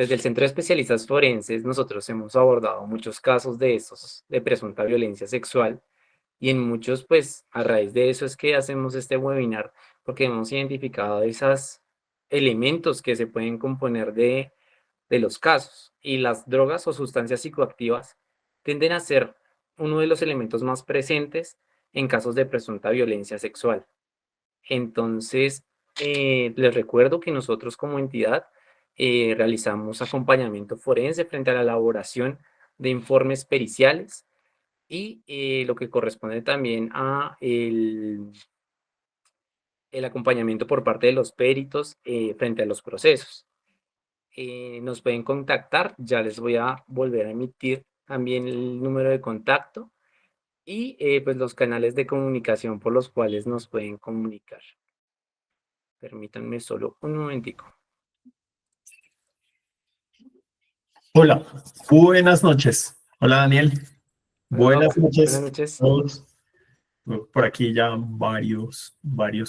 Desde el Centro de Especialistas Forenses, nosotros hemos abordado muchos casos de estos, de presunta violencia sexual, y en muchos, pues, a raíz de eso es que hacemos este webinar, porque hemos identificado esos elementos que se pueden componer de los casos. Y las drogas o sustancias psicoactivas tienden a ser uno de los elementos más presentes en casos de presunta violencia sexual. Entonces, les recuerdo que nosotros como entidad realizamos acompañamiento forense frente a la elaboración de informes periciales y lo que corresponde también a el acompañamiento por parte de los peritos frente a los procesos. Nos pueden contactar, ya les voy a volver a emitir también el número de contacto y pues los canales de comunicación por los cuales nos pueden comunicar. Permítanme solo un momentico. Hola, buenas noches. Hola, Daniel. Hola, Buenas buenas noches a noches. todos. Por aquí ya varios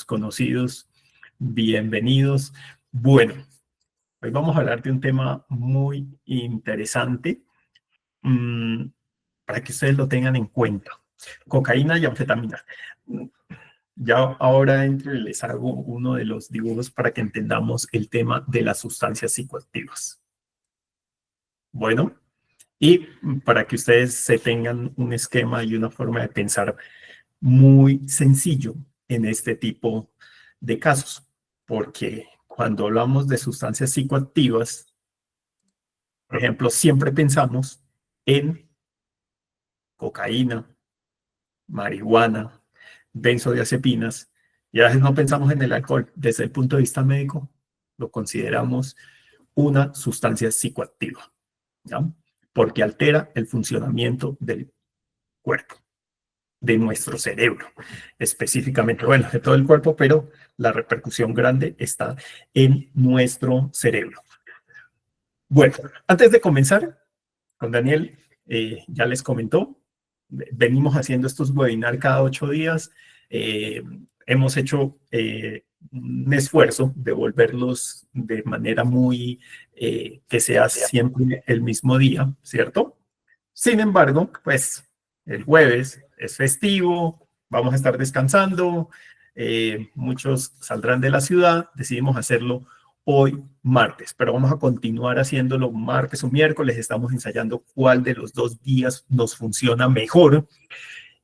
conocidos. Bienvenidos. Bueno, hoy vamos a hablar de un tema muy interesante, mm, para que ustedes lo tengan en cuenta. Cocaína y anfetamina. Ya ahora les hago uno de los dibujos para que entendamos el tema de las sustancias psicoactivas. Bueno. Y para que ustedes se tengan un esquema y una forma de pensar muy sencillo en este tipo de casos, porque cuando hablamos de sustancias psicoactivas, por ejemplo, siempre pensamos en cocaína, marihuana, benzodiazepinas, y a veces no pensamos en el alcohol. Desde el punto de vista médico, lo consideramos una sustancia psicoactiva, ¿ya? Porque altera el funcionamiento del cuerpo, de nuestro cerebro, específicamente, bueno, de todo el cuerpo, pero la repercusión grande está en nuestro cerebro. Bueno, antes de comenzar con Daniel, ya les comentó, venimos haciendo estos webinars cada 8 días, hemos hecho un esfuerzo de volverlos de manera muy, que sea siempre el mismo día, ¿cierto? Sin embargo, pues el jueves es festivo, vamos a estar descansando, muchos saldrán de la ciudad, decidimos hacerlo hoy martes, pero vamos a continuar haciéndolo martes o miércoles, estamos ensayando cuál de los 2 días nos funciona mejor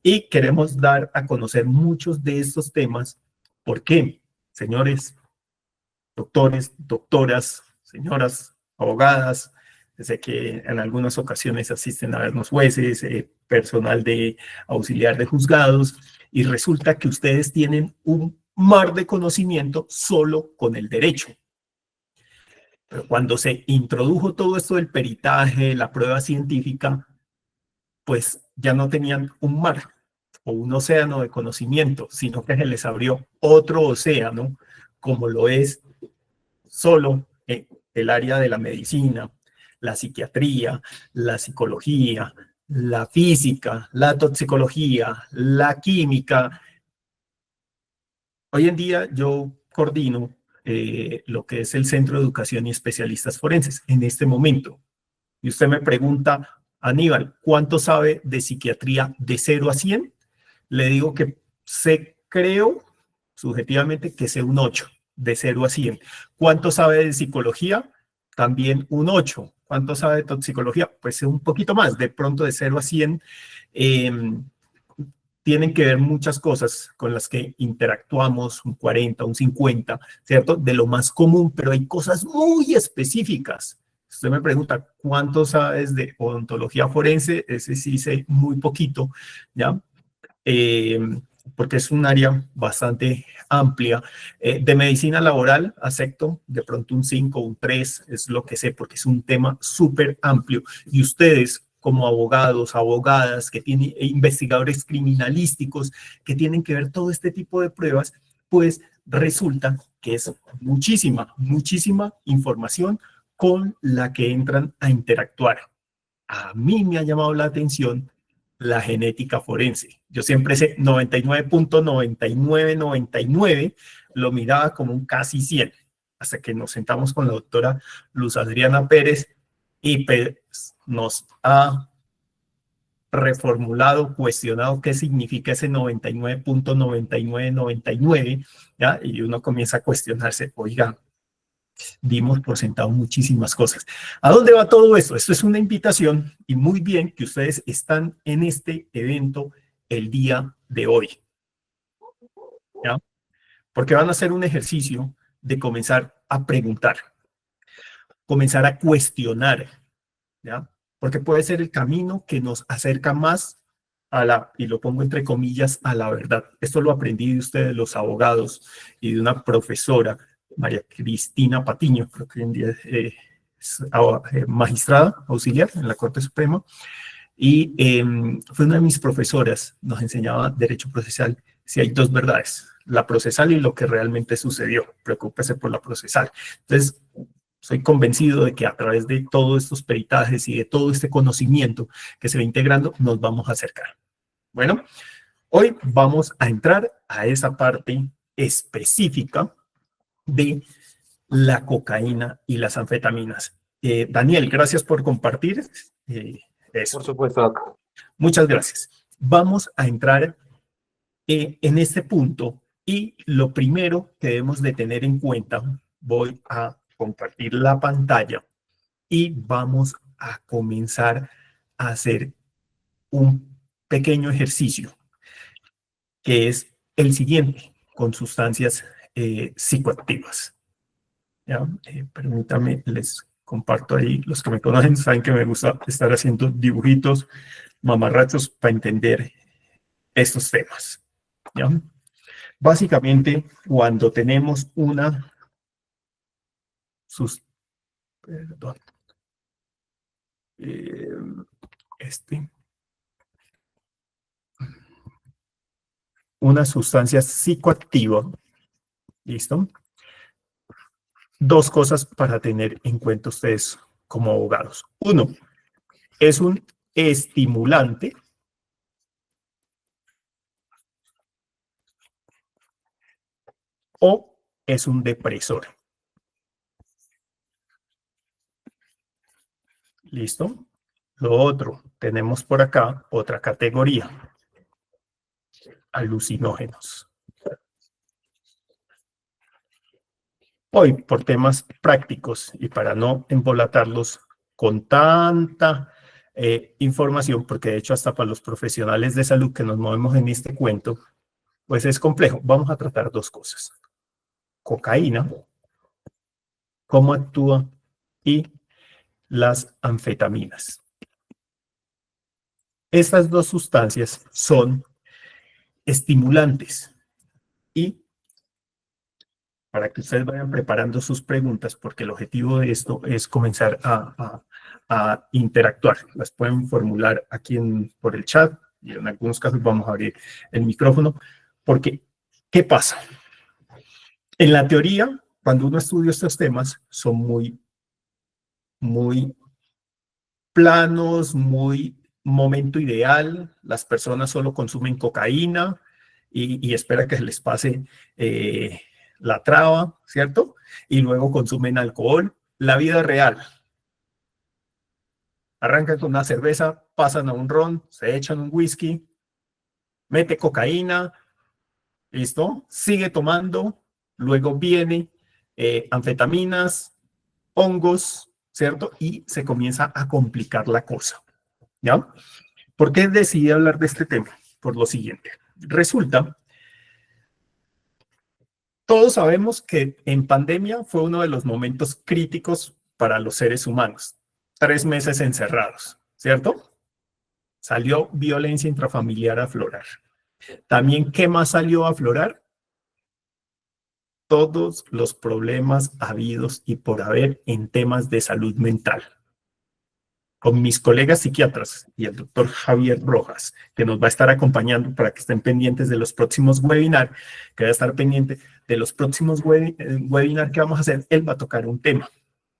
y queremos dar a conocer muchos de estos temas. ¿Por qué? Señores, doctores, doctoras, señoras, abogadas, sé que en algunas ocasiones asisten a vernos jueces, personal de auxiliar de juzgados, y resulta que ustedes tienen un mar de conocimiento solo con el derecho. Pero cuando se introdujo todo esto del peritaje, la prueba científica, pues ya no tenían un mar o un océano de conocimiento, sino que se les abrió otro océano, como lo es solo el área de la medicina, la psiquiatría, la psicología, la física, la toxicología, la química. Hoy en día yo coordino lo que es el Centro de Educación y Especialistas Forenses en este momento. Y usted me pregunta, Aníbal, ¿cuánto sabe de psiquiatría de 0 a 100? Le digo que creo subjetivamente que sé un 8 de 0 a 100. ¿Cuánto sabe de psicología? También un 8. ¿Cuánto sabe de toxicología? Pues un poquito más, de pronto de 0 a 100. Tienen que ver muchas cosas con las que interactuamos, un 40, un 50, ¿cierto? De lo más común, pero hay cosas muy específicas. Usted me pregunta, ¿cuánto sabes de odontología forense? Ese sí sé muy poquito, ¿ya? Porque es un área bastante amplia. De medicina laboral, acepto de pronto un 5, un 3, es lo que sé, porque es un tema súper amplio. Y ustedes, como abogados, abogadas, que tienen investigadores criminalísticos, que tienen que ver todo este tipo de pruebas, pues resulta que es muchísima información con la que entran a interactuar. A mí me ha llamado la atención la genética forense. Yo siempre sé 99.9999, lo miraba como un casi 100. hasta que nos sentamos con la doctora Luz Adriana Pérez y pues, nos ha reformulado, cuestionado qué significa ese 99.9999, ¿ya? Y uno comienza a cuestionarse, oiga, dimos por sentado muchísimas cosas. ¿A dónde va todo esto? Esto es una invitación y muy bien que ustedes están en este evento el día de hoy, ¿ya? Porque van a hacer un ejercicio de comenzar a preguntar, comenzar a cuestionar, ¿ya? Porque puede ser el camino que nos acerca más a la, y lo pongo entre comillas, a la verdad. Esto lo aprendí de ustedes, los abogados, y de una profesora, María Cristina Patiño, creo que hoy en día es magistrada auxiliar en la Corte Suprema, y fue una de mis profesoras, nos enseñaba Derecho Procesal, si hay dos verdades, la procesal y lo que realmente sucedió, preocúpese por la procesal. Entonces, soy convencido de que a través de todos estos peritajes y de todo este conocimiento que se va integrando, nos vamos a acercar. Bueno, hoy vamos a entrar a esa parte específica de la cocaína y las anfetaminas. Daniel, gracias por compartir eso. Por supuesto, Doc. Muchas gracias. Vamos a entrar en este punto y lo primero que debemos de tener en cuenta, voy a compartir la pantalla y vamos a comenzar a hacer un pequeño ejercicio que es el siguiente con sustancias psicoactivas. ¿Ya? Permítame, les comparto ahí, los que me conocen saben que me gusta estar haciendo dibujitos mamarrachos para entender estos temas. ¿Ya? Básicamente, cuando tenemos una perdón, una sustancia psicoactiva, ¿listo? Dos cosas para tener en cuenta ustedes como abogados. Uno, es un estimulante. O es un depresor. ¿Listo? Lo otro, tenemos por acá otra categoría. Alucinógenos. Hoy, por temas prácticos y para no embolatarlos con tanta información, porque de hecho hasta para los profesionales de salud que nos movemos en este cuento, pues es complejo. Vamos a tratar dos cosas. Cocaína, cómo actúa, y las anfetaminas. Estas dos sustancias son estimulantes y para que ustedes vayan preparando sus preguntas, porque el objetivo de esto es comenzar a interactuar. Las pueden formular aquí por el chat y en algunos casos vamos a abrir el micrófono, porque ¿qué pasa? En la teoría, cuando uno estudia estos temas, son muy planos, muy momento ideal, las personas solo consumen cocaína y espera que se les pase la traba, ¿cierto? Y luego consumen alcohol. La vida real. Arrancan con una cerveza, pasan a un ron, se echan un whisky, mete cocaína, ¿listo? Sigue tomando, luego viene anfetaminas, hongos, ¿cierto? Y se comienza a complicar la cosa, ¿ya? ¿Por qué decidí hablar de este tema? Por lo siguiente. Resulta, todos sabemos que en pandemia fue uno de los momentos críticos para los seres humanos. 3 meses encerrados, ¿cierto? Salió violencia intrafamiliar a aflorar. También, ¿qué más salió a aflorar? Todos los problemas habidos y por haber en temas de salud mental. Con mis colegas psiquiatras y el doctor Javier Rojas, que nos va a estar acompañando para que estén pendientes de los próximos webinars, que va a estar pendiente de los próximos webinars que vamos a hacer. Él va a tocar un tema,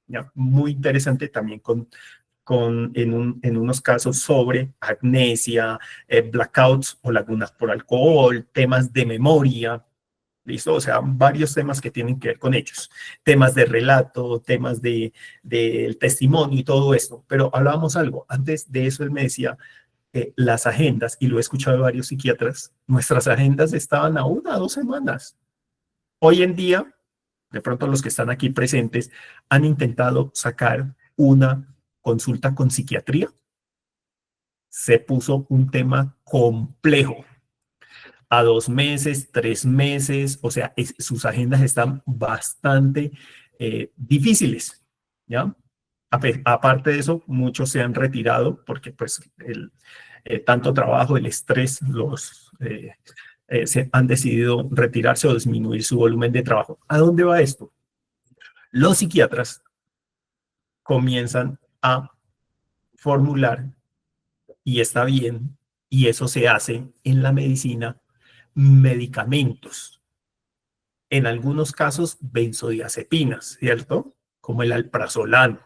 ¿ya? Muy interesante también en unos casos sobre amnesia, blackouts o lagunas por alcohol, temas de memoria, ¿Listo? O sea, varios temas que tienen que ver con ellos. Temas de relato, temas del testimonio y todo esto. Pero hablábamos algo. Antes de eso él me decía, las agendas, y lo he escuchado de varios psiquiatras, nuestras agendas estaban a 1 o 2 semanas. Hoy en día, de pronto los que están aquí presentes han intentado sacar una consulta con psiquiatría. Se puso un tema complejo a 2 meses, 3 meses, o sea, sus agendas están bastante difíciles, ¿ya? Aparte de eso, muchos se han retirado porque pues tanto trabajo, el estrés, se han decidido retirarse o disminuir su volumen de trabajo. ¿A dónde va esto? Los psiquiatras comienzan a formular, y está bien, y eso se hace en la medicina, medicamentos. En algunos casos, benzodiazepinas, ¿cierto? Como el alprazolam,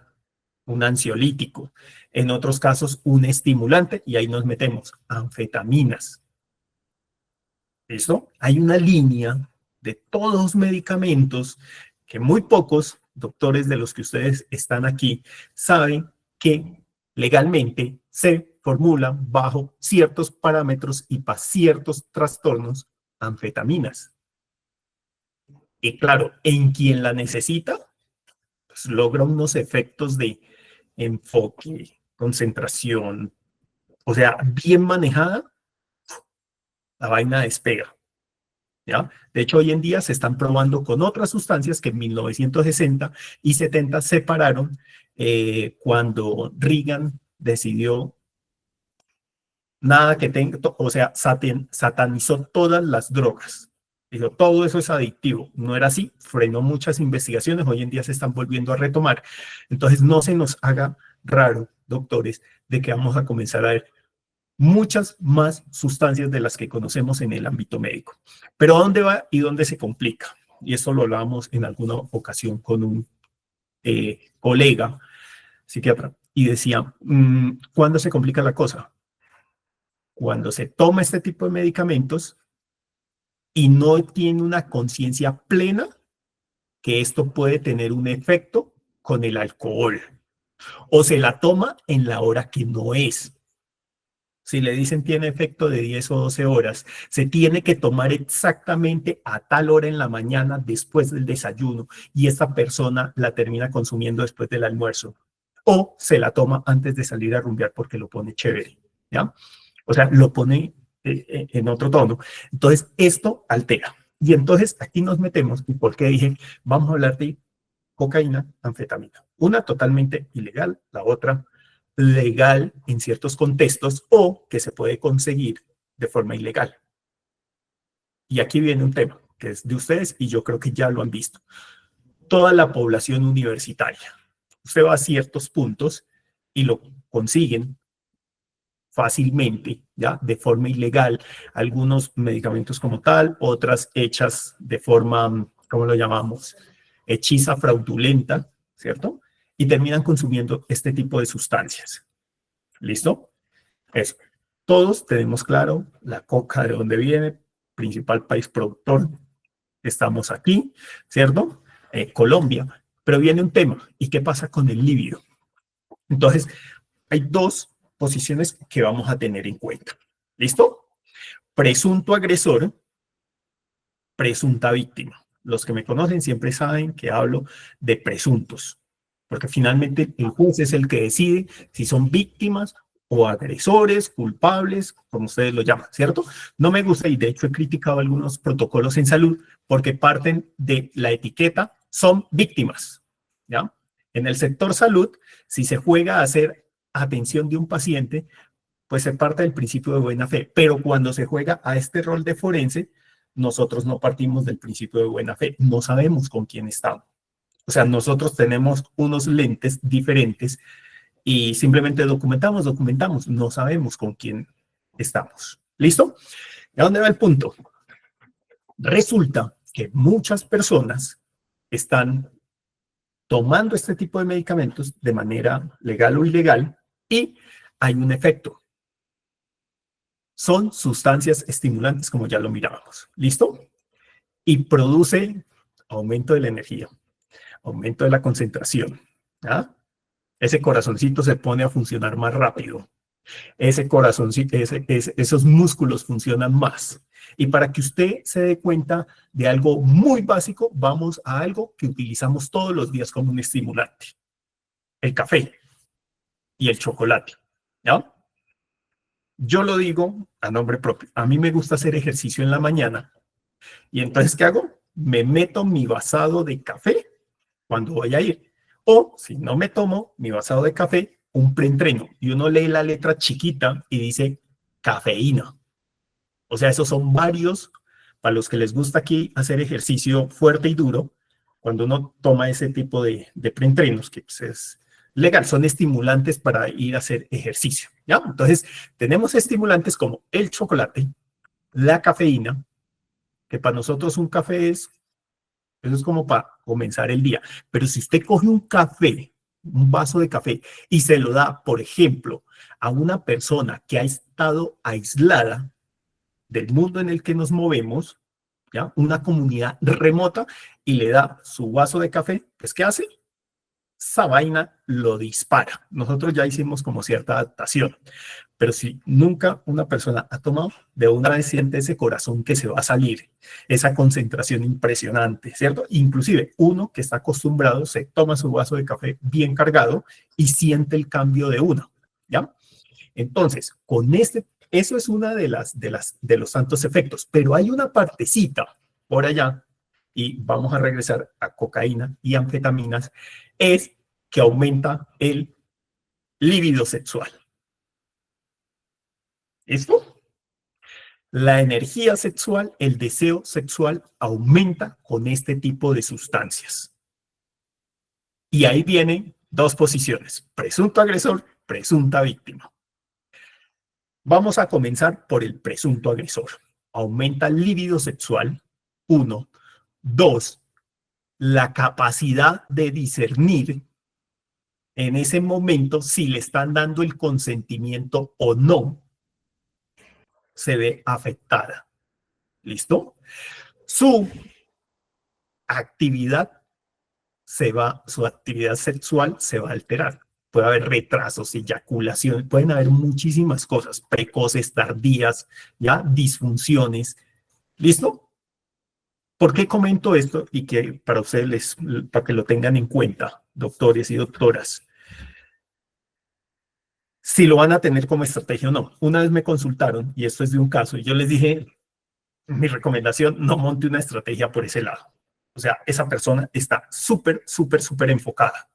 un ansiolítico. En otros casos, un estimulante, y ahí nos metemos, anfetaminas. ¿Listo? Hay una línea de todos los medicamentos que muy pocos doctores de los que ustedes están aquí saben que legalmente se formulan bajo ciertos parámetros y para ciertos trastornos anfetaminas. Y claro, en quien la necesita, pues logra unos efectos de enfoque, concentración, o sea, bien manejada, la vaina despega. ¿Ya? De hecho, hoy en día se están probando con otras sustancias que en 1960 y 70 se pararon cuando Reagan decidió nada que tenga, o sea, satanizó todas las drogas. Dijo, todo eso es adictivo. No era así, frenó muchas investigaciones, hoy en día se están volviendo a retomar. Entonces, no se nos haga raro, doctores, de que vamos a comenzar a ver muchas más sustancias de las que conocemos en el ámbito médico. Pero ¿a dónde va y dónde se complica? Y esto lo hablábamos en alguna ocasión con un colega psiquiatra y decía, ¿cuándo se complica la cosa? Cuando se toma este tipo de medicamentos y no tiene una conciencia plena que esto puede tener un efecto con el alcohol, o se la toma en la hora que no es. Si le dicen tiene efecto de 10 o 12 horas, se tiene que tomar exactamente a tal hora en la mañana después del desayuno y esta persona la termina consumiendo después del almuerzo. O se la toma antes de salir a rumbear porque lo pone chévere, ¿ya? O sea, lo pone en otro tono. Entonces, esto altera. Y entonces aquí nos metemos, y por qué dije, vamos a hablar de cocaína, anfetamina. Una totalmente ilegal, la otra legal en ciertos contextos o que se puede conseguir de forma ilegal. Y aquí viene un tema que es de ustedes y yo creo que ya lo han visto. Toda la población universitaria. Usted va a ciertos puntos y lo consiguen fácilmente, ¿ya? De forma ilegal. Algunos medicamentos como tal, otras hechas de forma, ¿cómo lo llamamos? Hechiza fraudulenta, ¿cierto? Y terminan consumiendo este tipo de sustancias. ¿Listo? Eso. Todos tenemos claro la coca de dónde viene, principal país productor. Estamos aquí, ¿cierto? Colombia. Pero viene un tema. ¿Y qué pasa con el líbido? Entonces, hay dos posiciones que vamos a tener en cuenta. ¿Listo? Presunto agresor, presunta víctima. Los que me conocen siempre saben que hablo de presuntos, porque finalmente el juez es el que decide si son víctimas o agresores, culpables, como ustedes lo llaman, ¿cierto? No me gusta y de hecho he criticado algunos protocolos en salud porque parten de la etiqueta son víctimas, ¿ya? En el sector salud, si se juega a hacer atención de un paciente, pues se parte del principio de buena fe, pero cuando se juega a este rol de forense, nosotros no partimos del principio de buena fe, no sabemos con quién estamos. O sea, nosotros tenemos unos lentes diferentes y simplemente documentamos, no sabemos con quién estamos. ¿Listo? ¿A dónde va el punto? Resulta que muchas personas están tomando este tipo de medicamentos de manera legal o ilegal y hay un efecto. Son sustancias estimulantes, como ya lo mirábamos. ¿Listo? y produce aumento de la energía, aumento de la concentración. ¿Ah? Ese corazoncito se pone a funcionar más rápido. Ese corazoncito, esos músculos funcionan más. Y para que usted se dé cuenta de algo muy básico, vamos a algo que utilizamos todos los días como un estimulante. El café y el chocolate. ¿Ya? Yo lo digo a nombre propio. A mí me gusta hacer ejercicio en la mañana. Y entonces, ¿qué hago? Me meto mi vasado de café cuando voy a ir. O si no me tomo mi vasado de café, un preentreno. Y uno lee la letra chiquita y dice cafeína. O sea, esos son varios, para los que les gusta aquí hacer ejercicio fuerte y duro, cuando uno toma ese tipo de preentrenos, que pues es legal, son estimulantes para ir a hacer ejercicio. ¿Ya? Entonces, tenemos estimulantes como el chocolate, la cafeína, que para nosotros un café eso es como para comenzar el día. Pero si usted coge un café, un vaso de café, y se lo da, por ejemplo, a una persona que ha estado aislada del mundo en el que nos movemos, ¿ya? Una comunidad remota, y le da su vaso de café, pues ¿qué hace? Esa vaina lo dispara. Nosotros ya hicimos como cierta adaptación, pero si nunca una persona ha tomado, de una vez siente ese corazón que se va a salir, esa concentración impresionante, ¿cierto? Inclusive uno que está acostumbrado se toma su vaso de café bien cargado y siente el cambio de uno, ¿ya? Entonces, con eso es una de los tantos efectos, pero hay una partecita por allá, y vamos a regresar a cocaína y anfetaminas, es que aumenta el líbido sexual. ¿Listo? La energía sexual, el deseo sexual aumenta con este tipo de sustancias. Y ahí vienen dos posiciones: presunto agresor, presunta víctima. Vamos a comenzar por el presunto agresor. Aumenta el líbido sexual, 1. 2. La capacidad de discernir en ese momento si le están dando el consentimiento o no, se ve afectada. ¿Listo? Su actividad su actividad sexual se va a alterar. Puede haber retrasos, eyaculación, pueden haber muchísimas cosas, precoces, tardías, ya, disfunciones. ¿Listo? ¿Por qué comento esto? Y que para ustedes, para que lo tengan en cuenta, doctores y doctoras, si lo van a tener como estrategia o no. Una vez me consultaron, y esto es de un caso, y yo les dije, mi recomendación, no monte una estrategia por ese lado. O sea, esa persona está súper, súper, súper enfocada.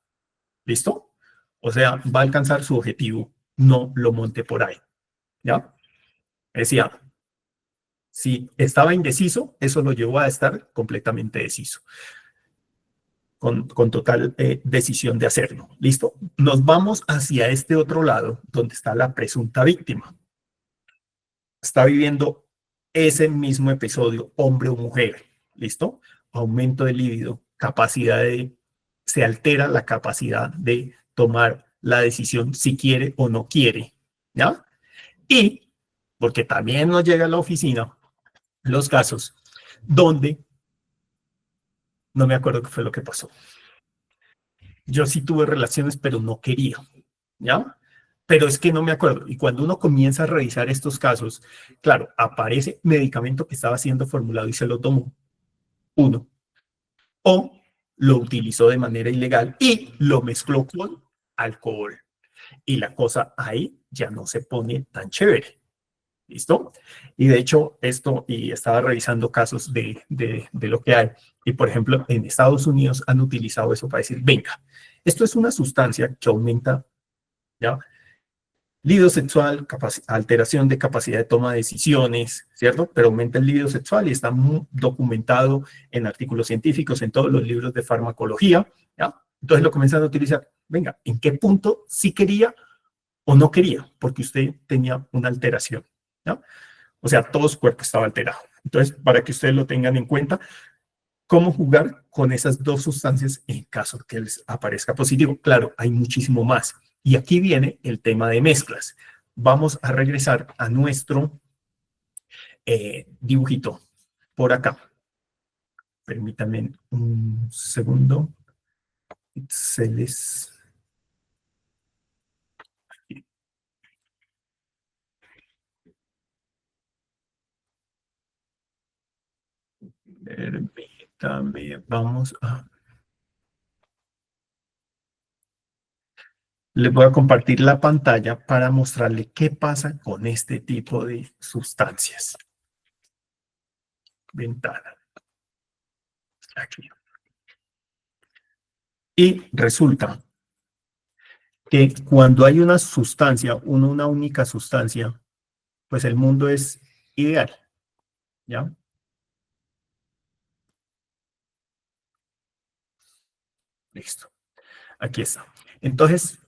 ¿Listo? O sea, va a alcanzar su objetivo, no lo monte por ahí. ¿Ya? Decía, si estaba indeciso, eso lo llevó a estar completamente deciso, con total decisión de hacerlo. ¿Listo? Nos vamos hacia este otro lado, donde está la presunta víctima. Está viviendo ese mismo episodio, hombre o mujer. ¿Listo? Aumento de líbido, se altera la capacidad de tomar la decisión si quiere o no quiere. ¿Ya? Y, porque también nos llega a la oficina los casos donde no me acuerdo qué fue lo que pasó. Yo sí tuve relaciones, pero no quería, ¿ya? Pero es que no me acuerdo. Y cuando uno comienza a revisar estos casos, claro, aparece medicamento que estaba siendo formulado y se lo tomó uno, o lo utilizó de manera ilegal y lo mezcló con alcohol. Y la cosa ahí ya no se pone tan chévere. ¿Listo? Y de hecho, y estaba revisando casos de lo que hay, y por ejemplo, en Estados Unidos han utilizado eso para decir, venga, esto es una sustancia que aumenta, ¿ya? Libido sexual, alteración de capacidad de toma de decisiones, ¿cierto? Pero aumenta el libido sexual y está muy documentado en artículos científicos, en todos los libros de farmacología, ¿ya? Entonces lo comienzan a utilizar, venga, ¿en qué punto sí quería o no quería? Porque usted tenía una alteración, ¿no? O sea, todo su cuerpo estaba alterado. Entonces, para que ustedes lo tengan en cuenta, cómo jugar con esas dos sustancias en caso que les aparezca positivo. Claro, hay muchísimo más. Y aquí viene el tema de mezclas. Vamos a regresar a nuestro dibujito por acá. Permítanme un segundo. Se les... Permítame, vamos a... Les voy a compartir la pantalla para mostrarle qué pasa con este tipo de sustancias. Ventana. Aquí. Y resulta que cuando hay una sustancia, una única sustancia, pues el mundo es ideal, ¿ya? Listo. Aquí está. Entonces,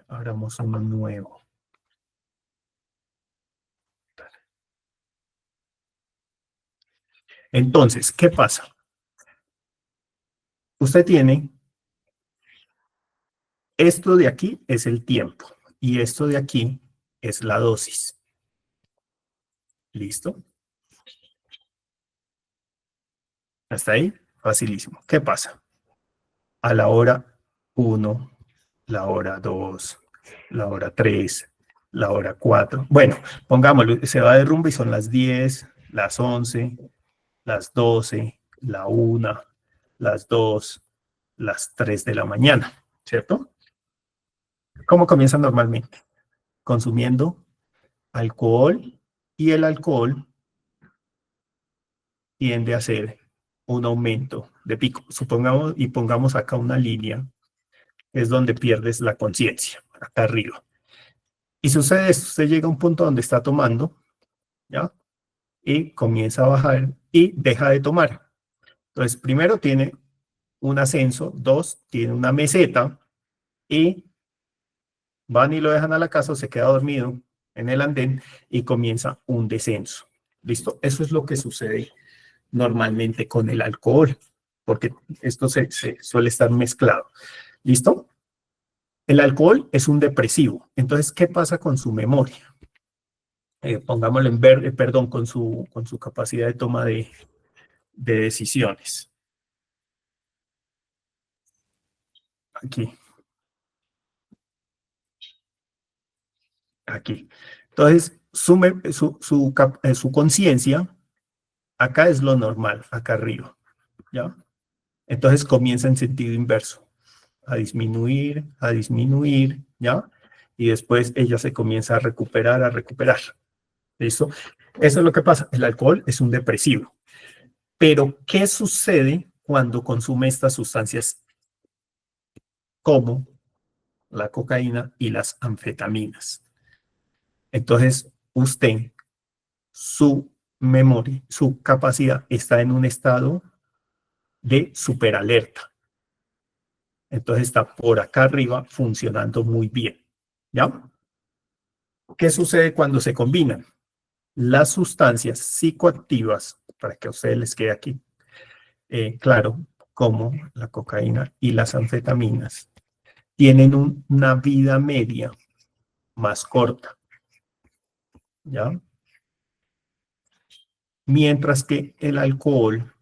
abramos uno nuevo. Entonces, ¿qué pasa? Usted tiene, esto de aquí es el tiempo y esto de aquí es la dosis. ¿Listo? Hasta ahí, facilísimo. ¿Qué pasa? A la hora 1, la hora 2, la hora 3, la hora 4. Bueno, pongámoslo, se va de rumba y son las 10, las 11, las 12, la 1, las 2, las 3 de la mañana, ¿cierto? ¿Cómo comienza normalmente? Consumiendo alcohol, y el alcohol tiende a ser un aumento de pico. Supongamos y pongamos acá una línea, es donde pierdes la conciencia, acá arriba. Y sucede esto, usted llega a un punto donde está tomando, ¿ya? Y comienza a bajar y deja de tomar. Entonces, primero tiene un ascenso, dos, tiene una meseta, y van y lo dejan a la casa, o se queda dormido en el andén y comienza un descenso. ¿Listo? Eso es lo que sucede normalmente con el alcohol, porque esto se suele estar mezclado. ¿Listo? El alcohol es un depresivo. Entonces, ¿qué pasa con su memoria? Pongámoslo en verde, perdón, con su capacidad de toma de decisiones. Aquí. Aquí. Entonces, su conciencia, acá es lo normal, acá arriba, ¿ya? Entonces comienza en sentido inverso, a disminuir, ¿ya? Y después ella se comienza a recuperar, a recuperar. ¿Listo? Eso es lo que pasa. El alcohol es un depresivo. Pero, ¿qué sucede cuando consume estas sustancias como la cocaína y las anfetaminas? Entonces, usted, su memoria, su capacidad está en un estado de superalerta. Entonces está por acá arriba funcionando muy bien. ¿Ya? ¿Qué sucede cuando se combinan? Las sustancias psicoactivas, para que a ustedes les quede aquí claro, como la cocaína y las anfetaminas, tienen una vida media más corta. ¿Ya? Mientras que el alcohol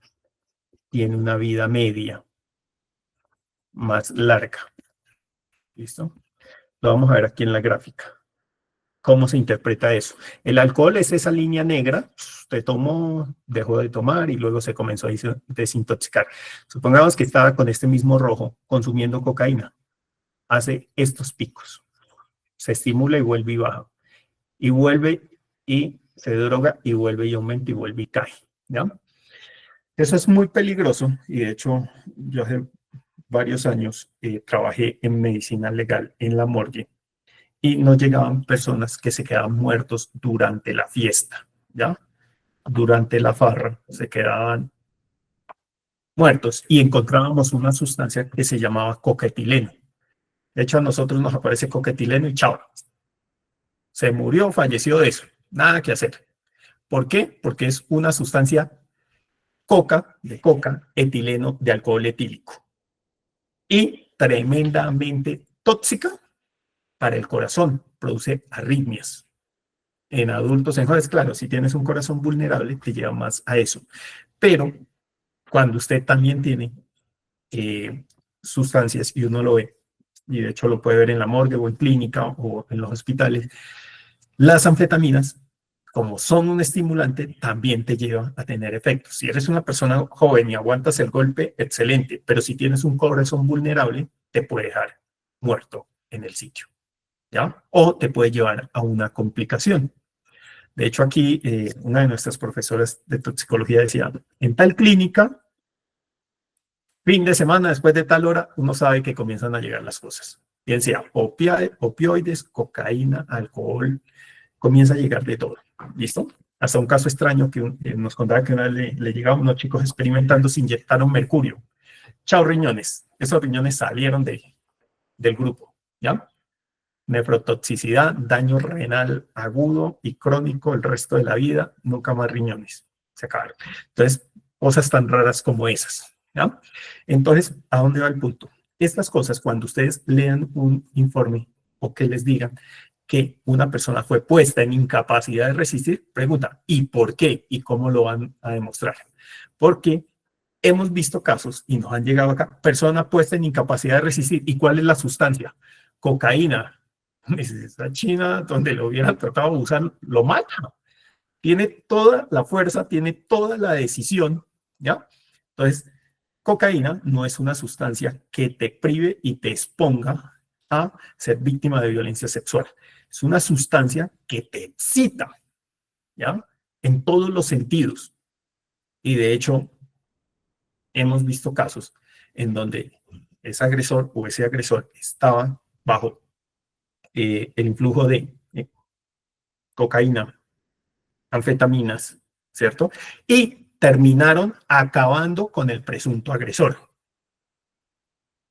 tiene una vida media más larga. ¿Listo? Lo vamos a ver aquí en la gráfica. ¿Cómo se interpreta eso? El alcohol es esa línea negra, usted tomó, dejó de tomar y luego se comenzó a desintoxicar. Supongamos que estaba con este mismo rojo consumiendo cocaína. Hace estos picos. Se estimula y vuelve y baja. Y vuelve y se droga y vuelve y aumenta y vuelve y cae. ¿Ya? Eso es muy peligroso y de hecho yo hace varios años trabajé en medicina legal en la morgue y nos llegaban personas que se quedaban muertos durante la fiesta, ¿ya? Durante la farra se quedaban muertos y encontrábamos una sustancia que se llamaba coquetileno. De hecho, a nosotros nos aparece coquetileno y chao. Se murió, falleció de eso. Nada que hacer. ¿Por qué? Porque es una sustancia de coca, etileno, de alcohol etílico. Y tremendamente tóxica para el corazón. Produce arritmias. En adultos, en jóvenes, claro, si tienes un corazón vulnerable, te lleva más a eso. Pero cuando usted también tiene sustancias y uno lo ve, y de hecho lo puede ver en la morgue o en clínica o en los hospitales, las anfetaminas, como son un estimulante, también te llevan a tener efectos. Si eres una persona joven y aguantas el golpe, excelente, pero si tienes un corazón vulnerable, te puede dejar muerto en el sitio, ¿ya? O te puede llevar a una complicación. De hecho, aquí una de nuestras profesoras de toxicología decía, en tal clínica, fin de semana, después de tal hora, uno sabe que comienzan a llegar las cosas. Bien sea opioides, cocaína, alcohol, comienza a llegar de todo. ¿Listo? Hasta un caso extraño que nos contaba que una vez le llegaban unos chicos experimentando, se inyectaron mercurio. Chao riñones. Esos riñones salieron del grupo, ¿ya? Nefrotoxicidad, daño renal agudo y crónico el resto de la vida, nunca más riñones. Se acabaron. Entonces, cosas tan raras como esas, ¿ya? Entonces, ¿a dónde va el punto? Estas cosas, cuando ustedes lean un informe o que les digan que una persona fue puesta en incapacidad de resistir, pregunta, ¿y por qué? ¿Y cómo lo van a demostrar? Porque hemos visto casos y nos han llegado acá, persona puesta en incapacidad de resistir. ¿Y cuál es la sustancia? Cocaína. Esa China, donde lo hubieran tratado de usar, lo mata. Tiene toda la fuerza, tiene toda la decisión, ¿ya? Entonces, cocaína no es una sustancia que te prive y te exponga a ser víctima de violencia sexual. Es una sustancia que te excita, ¿ya? En todos los sentidos. Y de hecho, hemos visto casos en donde ese agresor o ese agresor estaba bajo el influjo de cocaína, anfetaminas, ¿cierto? Y terminaron acabando con el presunto agresor.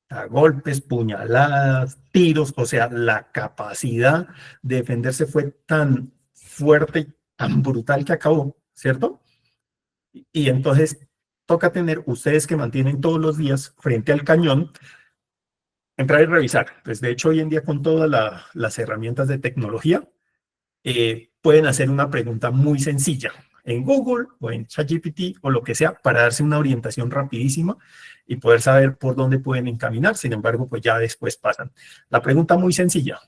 A golpes, puñaladas, tiros, o sea, la capacidad de defenderse fue tan fuerte, tan brutal que acabó, ¿cierto? Y entonces toca tener ustedes que mantienen todos los días frente al cañón, entrar y revisar. Pues de hecho hoy en día con todas las herramientas de tecnología, pueden hacer una pregunta muy sencilla en Google o en ChatGPT o lo que sea para darse una orientación rapidísima y poder saber por dónde pueden encaminar. Sin embargo, pues ya después pasan. La pregunta muy sencilla.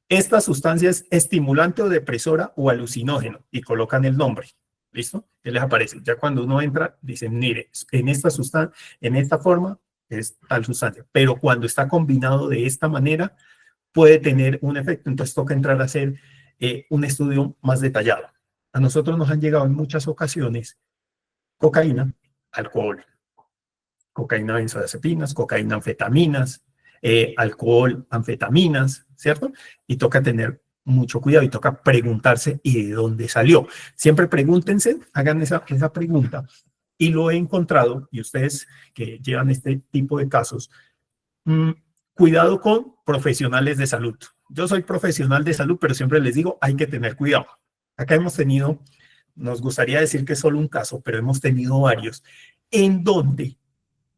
¿Esta sustancia es estimulante o depresora o alucinógeno? Y colocan el nombre. ¿Listo? ¿Qué les aparece? Ya cuando uno entra, dicen, mire, en esta sustancia, en esta forma es tal sustancia. Pero cuando está combinado de esta manera, puede tener un efecto. Entonces toca entrar a hacer un estudio más detallado. A nosotros nos han llegado en muchas ocasiones cocaína, alcohol, cocaína benzodiazepinas, cocaína anfetaminas, alcohol, anfetaminas, ¿cierto? Y toca tener mucho cuidado y toca preguntarse ¿y de dónde salió? Siempre pregúntense, hagan esa pregunta. Y lo he encontrado, y ustedes que llevan este tipo de casos, cuidado con profesionales de salud. Yo soy profesional de salud, pero siempre les digo, hay que tener cuidado. Acá hemos tenido, nos gustaría decir que es solo un caso, pero hemos tenido varios, en donde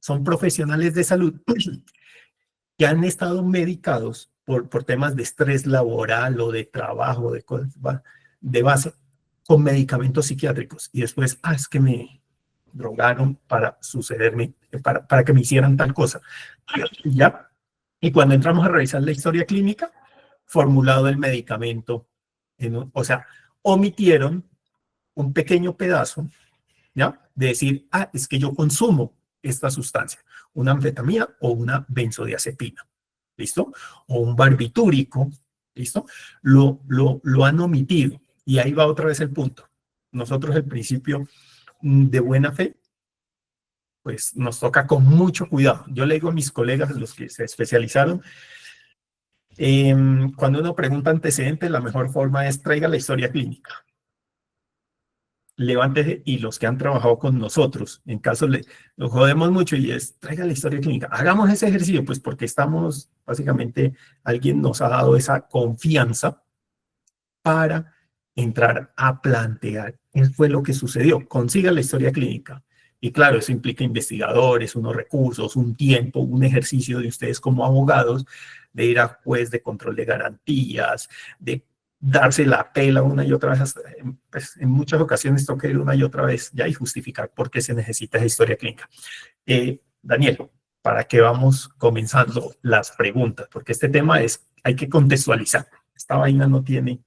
son profesionales de salud que han estado medicados por temas de estrés laboral o de trabajo, de cosas de base, con medicamentos psiquiátricos. Y después, es que me drogaron para sucederme, para que me hicieran tal cosa. ¿Ya? Y cuando entramos a revisar la historia clínica, formulado el medicamento, o sea, omitieron un pequeño pedazo, ¿ya? De decir, es que yo consumo esta sustancia, una anfetamina o una benzodiazepina, ¿listo? O un barbitúrico, ¿listo? Lo han omitido. Y ahí va otra vez el punto. Nosotros el principio de buena fe, pues nos toca con mucho cuidado. Yo le digo a mis colegas, los que se especializaron, cuando uno pregunta antecedentes, la mejor forma es traiga la historia clínica. Levántese y los que han trabajado con nosotros, en caso lo jodemos mucho y es traiga la historia clínica. Hagamos ese ejercicio, pues porque estamos, básicamente, alguien nos ha dado esa confianza para entrar a plantear qué fue lo que sucedió. Consiga la historia clínica. Y claro, eso implica investigadores, unos recursos, un tiempo, un ejercicio de ustedes como abogados, de ir a juez de control de garantías, de darse la pela una y otra vez, pues, en muchas ocasiones toca ir una y otra vez ya y justificar por qué se necesita esa historia clínica. Daniel, ¿para qué vamos comenzando las preguntas? Porque este tema hay que contextualizar. Esta vaina no tiene...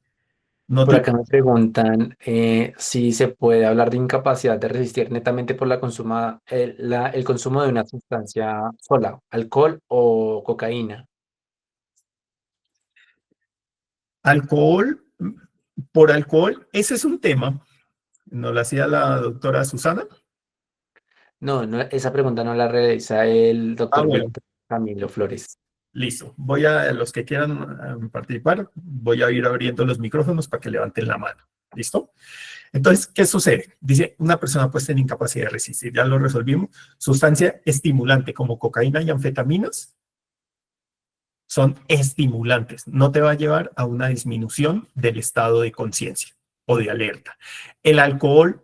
Por acá me preguntan si se puede hablar de incapacidad de resistir netamente por el consumo de una sustancia sola, alcohol o cocaína. Alcohol, por alcohol, ese es un tema. ¿Nos lo hacía la doctora Susana? No, esa pregunta no la realiza el doctor Bueno, Víctor Camilo Flores. listo. Los que quieran participar, voy a ir abriendo los micrófonos para que levanten la mano. ¿Listo? Entonces, ¿qué sucede? Dice, una persona puede tener incapacidad de resistir, ya lo resolvimos. Sustancia estimulante como cocaína y anfetaminas son estimulantes. No te va a llevar a una disminución del estado de conciencia o de alerta. El alcohol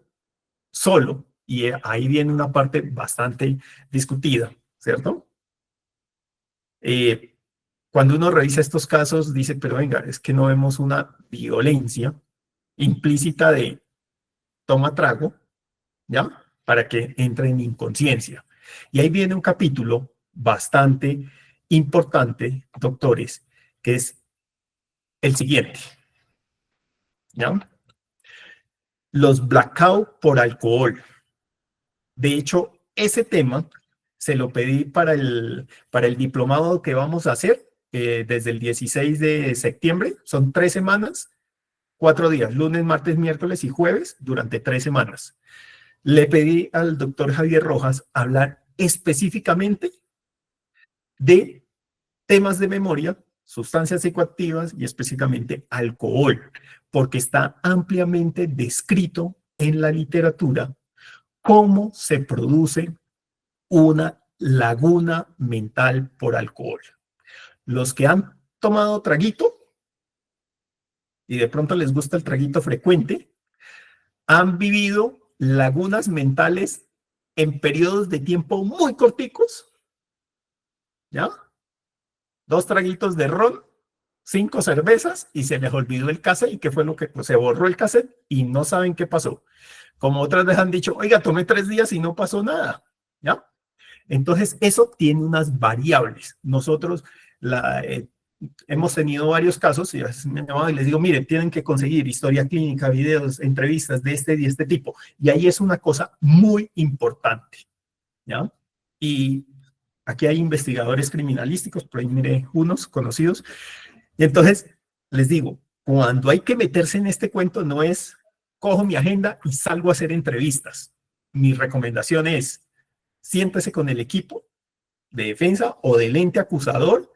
solo, y ahí viene una parte bastante discutida, ¿cierto? Cuando uno revisa estos casos, dice, pero venga, es que no vemos una violencia implícita de toma trago, ¿ya? Para que entre en inconsciencia. Y ahí viene un capítulo bastante importante, doctores, que es el siguiente, ¿ya? Los blackout por alcohol. De hecho, ese tema se lo pedí para el diplomado que vamos a hacer desde el 16 de septiembre. Son 3 semanas, 4 días, lunes, martes, miércoles y jueves, durante 3 semanas. Le pedí al doctor Javier Rojas hablar específicamente de temas de memoria, sustancias psicoactivas y específicamente alcohol, porque está ampliamente descrito en la literatura cómo se produce una laguna mental por alcohol. Los que han tomado traguito y de pronto les gusta el traguito frecuente, han vivido lagunas mentales en periodos de tiempo muy corticos, ¿ya? 2 traguitos de ron, 5 cervezas y se les olvidó el cassette. ¿Y qué fue lo que? Pues se borró el cassette y no saben qué pasó. Como otras veces han dicho, oiga, tomé 3 días y no pasó nada, ¿ya? Entonces, eso tiene unas variables. Nosotros hemos tenido varios casos y a veces me han llamado y les digo, miren, tienen que conseguir historia clínica, videos, entrevistas de este y este tipo. Y ahí es una cosa muy importante, ¿ya? Y aquí hay investigadores criminalísticos, por ahí miré unos conocidos. Y entonces, les digo, cuando hay que meterse en este cuento, no es cojo mi agenda y salgo a hacer entrevistas. Mi recomendación es, siéntese con el equipo de defensa o del ente acusador,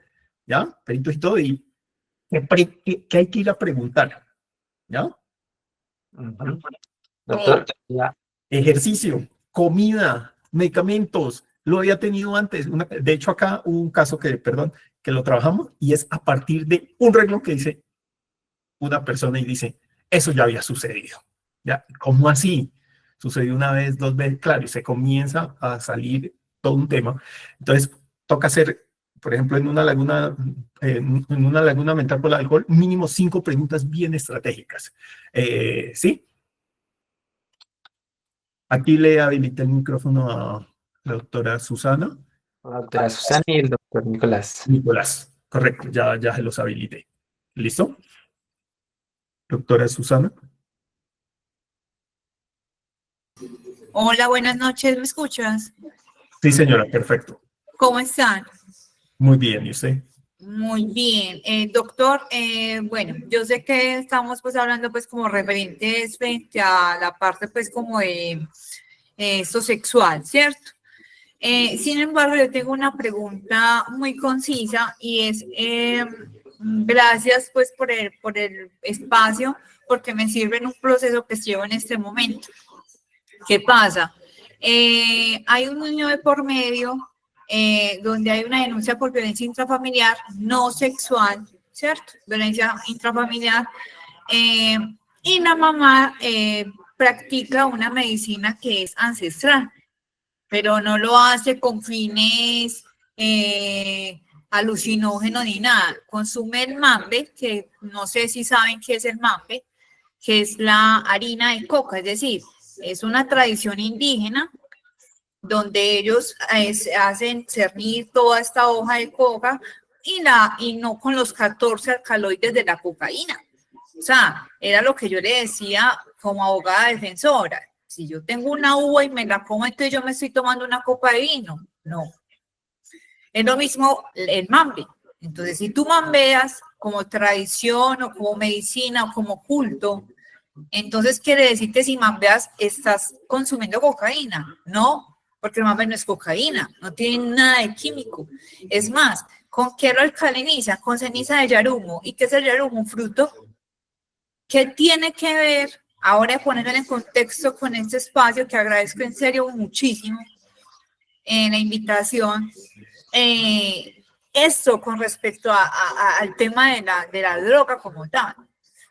¿ya? Peritos y todo, y que hay que ir a preguntar, ¿ya? Doctor, ya. Ejercicio, comida, medicamentos, lo había tenido antes. De hecho, acá hubo un caso que lo trabajamos y es a partir de un renglón que dice una persona y dice, eso ya había sucedido. ¿Ya? ¿Cómo así? Sucedió una vez, 2 veces, claro, y se comienza a salir todo un tema. Entonces, toca hacer, por ejemplo, en una laguna mental por el alcohol, mínimo 5 preguntas bien estratégicas. ¿Sí? Aquí le habilité el micrófono a la doctora Susana. La doctora Susana y el doctor Nicolás. Nicolás, correcto, ya se los habilité. ¿Listo? Doctora Susana. Hola, buenas noches, ¿me escuchas? Sí, señora, perfecto. ¿Cómo están? Muy bien, ¿y usted? Muy bien. Doctor, bueno, yo sé que estamos pues hablando pues como referentes frente a la parte pues como de esto sexual, ¿cierto? Sin embargo, yo tengo una pregunta muy concisa y es, gracias pues por el espacio, porque me sirve en un proceso que llevo en este momento. ¿Qué pasa? Hay un niño de por medio donde hay una denuncia por violencia intrafamiliar no sexual, ¿cierto? Violencia intrafamiliar. Y la mamá practica una medicina que es ancestral, pero no lo hace con fines alucinógeno ni nada. Consume el mambe, que no sé si saben qué es el mambe, que es la harina de coca, es decir, es una tradición indígena donde ellos hacen cernir toda esta hoja de coca y no con los 14 alcaloides de la cocaína. O sea, era lo que yo le decía como abogada defensora. Si yo tengo una uva y me la como, entonces yo me estoy tomando una copa de vino. No. Es lo mismo el mambe. Entonces, si tú mambeas como tradición o como medicina o como culto, entonces quiere decir que si mambeas estás consumiendo cocaína. No, porque el mambe no es cocaína, no tiene nada de químico. Es más, ¿con qué lo alcalinizan? Con ceniza de yarumo. ¿Y qué es el yarumo? Un fruto. ¿Qué tiene que ver? Ahora ponerlo en contexto con este espacio, que agradezco en serio muchísimo la invitación. Esto con respecto al tema de la droga como tal.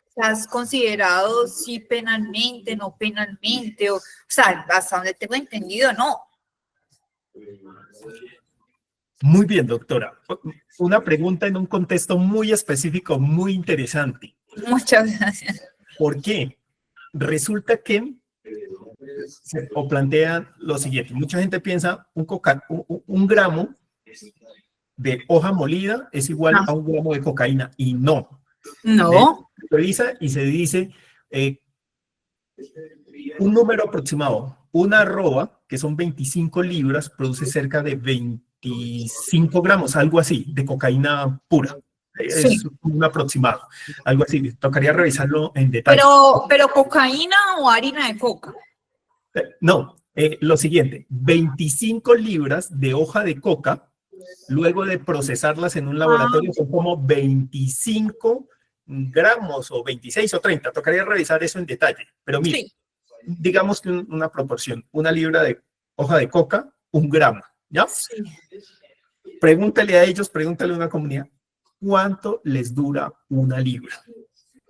¿Estás considerado sí penalmente, no penalmente? O sea, hasta donde tengo entendido, no. Muy bien, doctora. Una pregunta en un contexto muy específico, muy interesante. Muchas gracias. ¿Por qué? Resulta que o plantean lo siguiente. Mucha gente piensa un gramo de hoja molida es igual a un gramo de cocaína y no. No. Se revisa y se dice un número aproximado. Una arroba, que son 25 libras, produce cerca de 25 gramos, algo así, de cocaína pura. Es Sí. un aproximado, algo así. Tocaría revisarlo en detalle. Pero cocaína o harina de coca. No, lo siguiente, 25 libras de hoja de coca, luego de procesarlas en un laboratorio, son como 25 gramos o 26 o 30. Tocaría revisar eso en detalle. Pero mire, Sí. digamos que una proporción, una libra de hoja de coca, un gramo, ¿ya? Sí. Pregúntale a ellos, pregúntale a una comunidad, ¿cuánto les dura una libra?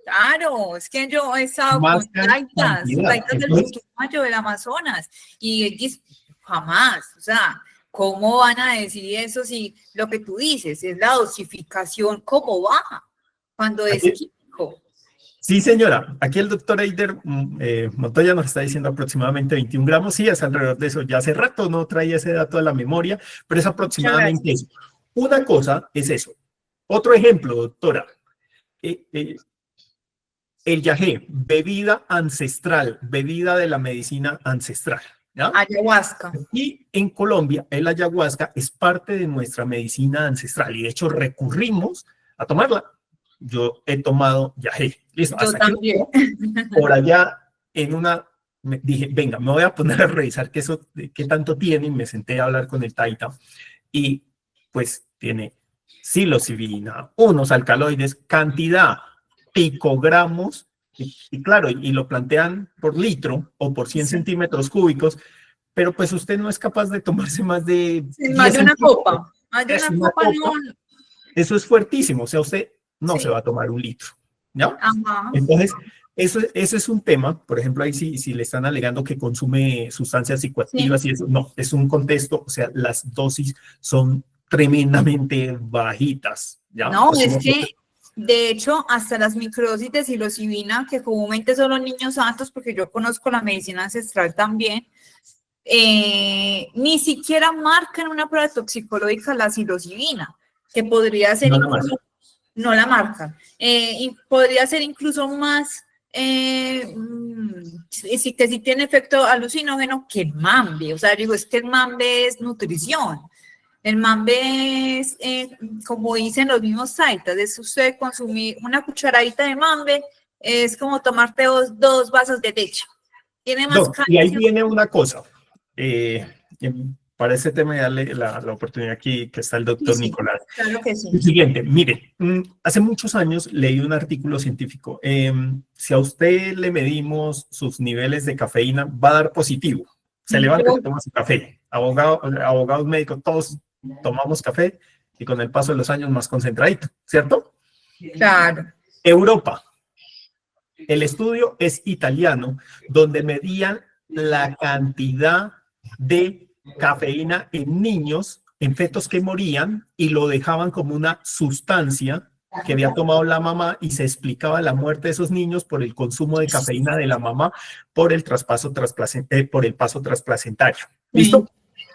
Claro, es que yo he estado Más con taitas del Entonces, Putumayo, del Amazonas, y ellos jamás, o sea, ¿cómo van a decir eso si lo que tú dices es la dosificación, cómo baja cuando es químico? sí, señora. Aquí el doctor Eider Montoya nos está diciendo aproximadamente 21 gramos. Sí, es alrededor de eso. Ya hace rato no traía ese dato a la memoria, pero es aproximadamente eso. Una cosa es eso. Otro ejemplo, doctora. El yagé, bebida ancestral, bebida de la medicina ancestral. ¿Ya? Ayahuasca. Y en Colombia, el ayahuasca es parte de nuestra medicina ancestral y de hecho recurrimos a tomarla. Yo he tomado yagé. Listo, Yo hasta también. por allá me dije, venga, me voy a poner a revisar qué tanto tiene, y me senté a hablar con el taita y pues tiene psilocibina, unos alcaloides, cantidad, picogramos, y claro, y lo plantean por litro o por 100 centímetros cúbicos, pero pues usted no es capaz de tomarse más de 10 más de una copa. Más de una copa no. Eso es fuertísimo, o sea, usted no se va a tomar un litro, ¿no? Ajá. Entonces, eso es un tema, por ejemplo, ahí si le están alegando que consume sustancias psicoactivas y eso, no, es un contexto, o sea, las dosis son tremendamente bajitas, ¿ya? No, es que, de hecho, hasta las microdosis de psilocibina, que comúnmente son los niños santos, porque yo conozco la medicina ancestral también, ni siquiera marcan una prueba toxicológica la psilocibina, que podría ser incluso, no la marcan, y podría ser incluso más, que sí tiene efecto alucinógeno que el mambe. O sea, digo, es que el mambe es nutrición. El mambe es, como dicen los mismos taitas, es usted consumir una cucharadita de mambe, es como tomarte dos vasos de leche. Tiene más calcio. Y ahí viene una cosa, para ese tema, darle la oportunidad aquí que está el doctor Nicolás. Claro que sí. El siguiente, mire, hace muchos años leí un artículo científico. Si a usted le medimos sus niveles de cafeína, va a dar positivo. Se levanta y toma su café. Abogados médicos, todos tomamos café y con el paso de los años más concentradito, ¿cierto? Claro. Europa. El estudio es italiano, donde medían la cantidad de cafeína en niños en fetos que morían y lo dejaban como una sustancia que había tomado la mamá y se explicaba la muerte de esos niños por el consumo de cafeína de la mamá por el por el paso trasplacentario. ¿Listo?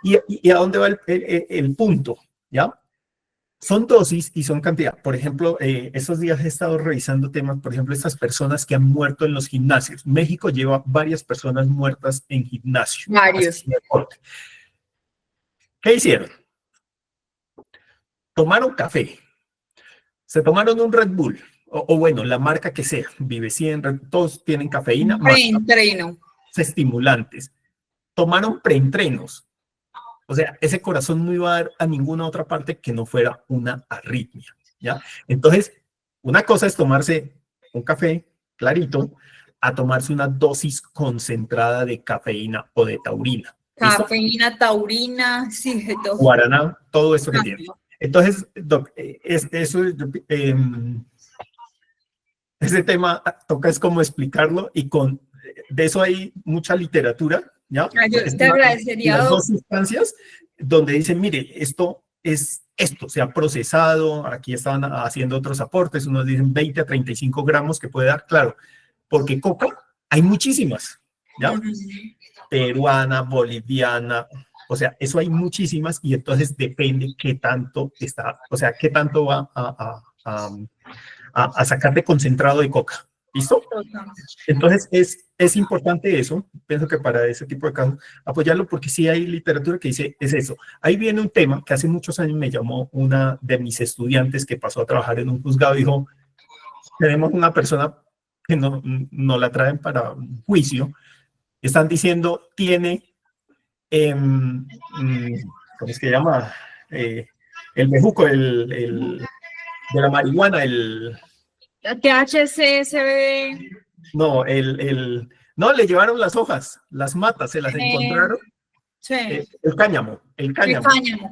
¿Y a dónde va el punto? ¿Ya? Son dosis y son cantidad. Por ejemplo, estos días he estado revisando temas, por ejemplo, estas personas que han muerto en los gimnasios. México lleva varias personas muertas en gimnasio. Varios. ¿Qué hicieron? Tomaron café, se tomaron un Red Bull, o bueno, la marca que sea, Vive 100, todos tienen cafeína, más Preentreno. estimulantes. Tomaron preentrenos. O sea, ese corazón no iba a dar a ninguna otra parte que no fuera una arritmia, ¿ya? Entonces, una cosa es tomarse un café clarito a tomarse una dosis concentrada de cafeína o de taurina. ¿Listo? Cafeína, taurina, sí, de todo. Guaraná, todo eso que tiene. Entonces, doc, ese tema toca es como explicarlo y de eso hay mucha literatura, ¿ya? Yo te agradecería, las dos sustancias donde dicen, mire, esto es esto, se ha procesado, aquí estaban haciendo otros aportes, unos dicen 20 a 35 gramos que puede dar, claro, porque coca hay muchísimas, ¿ya? Peruana, boliviana, o sea, eso hay muchísimas y entonces depende qué tanto está, o sea, qué tanto va a sacar de concentrado de coca. ¿Listo? Entonces es importante eso, pienso que para ese tipo de casos, apoyarlo porque sí hay literatura que dice, es eso. Ahí viene un tema que hace muchos años me llamó una de mis estudiantes que pasó a trabajar en un juzgado y dijo, tenemos una persona que no la traen para un juicio, están diciendo, tiene, ¿cómo es que se llama? El bejuco, de la marihuana, THC, CBD. No, no, le llevaron las hojas, las matas, se las encontraron. Sí. El cáñamo.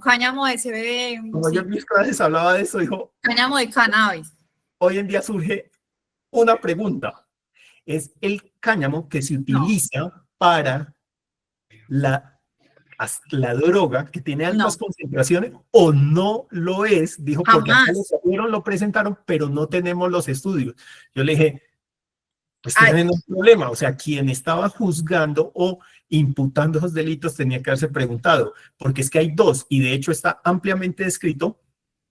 Cáñamo de CBD. Como sí. yo en mis clases hablaba de eso, dijo. Cáñamo de cannabis. Hoy en día surge una pregunta. ¿Es el cáñamo que se utiliza para la droga que tiene altas concentraciones o no lo es? Dijo, porque acá lo presentaron, pero no tenemos los estudios. Yo le dije, pues tienen un problema, o sea, quien estaba juzgando o imputando esos delitos tenía que haberse preguntado, porque es que hay dos, y de hecho está ampliamente descrito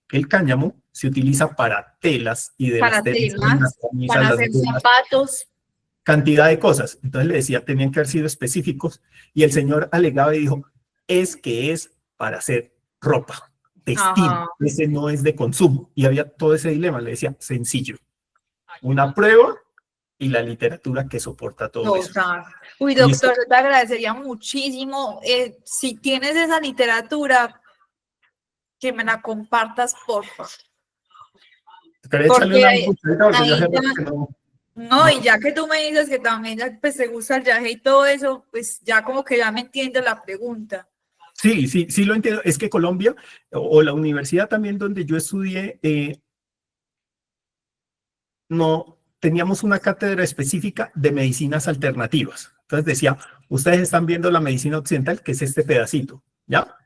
que el cáñamo se utiliza para telas y de para las telas, para hacer zapatos. Cantidad de cosas. Entonces le decía, tenían que haber sido específicos, y el señor alegaba y dijo, es que es para hacer ropa, textil, ese no es de consumo, y había todo ese dilema, le decía, sencillo, una prueba y la literatura que soporta todo eso. Uy, doctor, te agradecería muchísimo. Si tienes esa literatura, que me la compartas, por favor. No, y ya que tú me dices que también pues, te gusta el viaje y todo eso, pues ya como que ya me entiendo la pregunta. Sí lo entiendo. Es que Colombia, o la universidad también donde yo estudié, no teníamos una cátedra específica de medicinas alternativas. Entonces decía, ustedes están viendo la medicina occidental, que es este pedacito, ¿ya?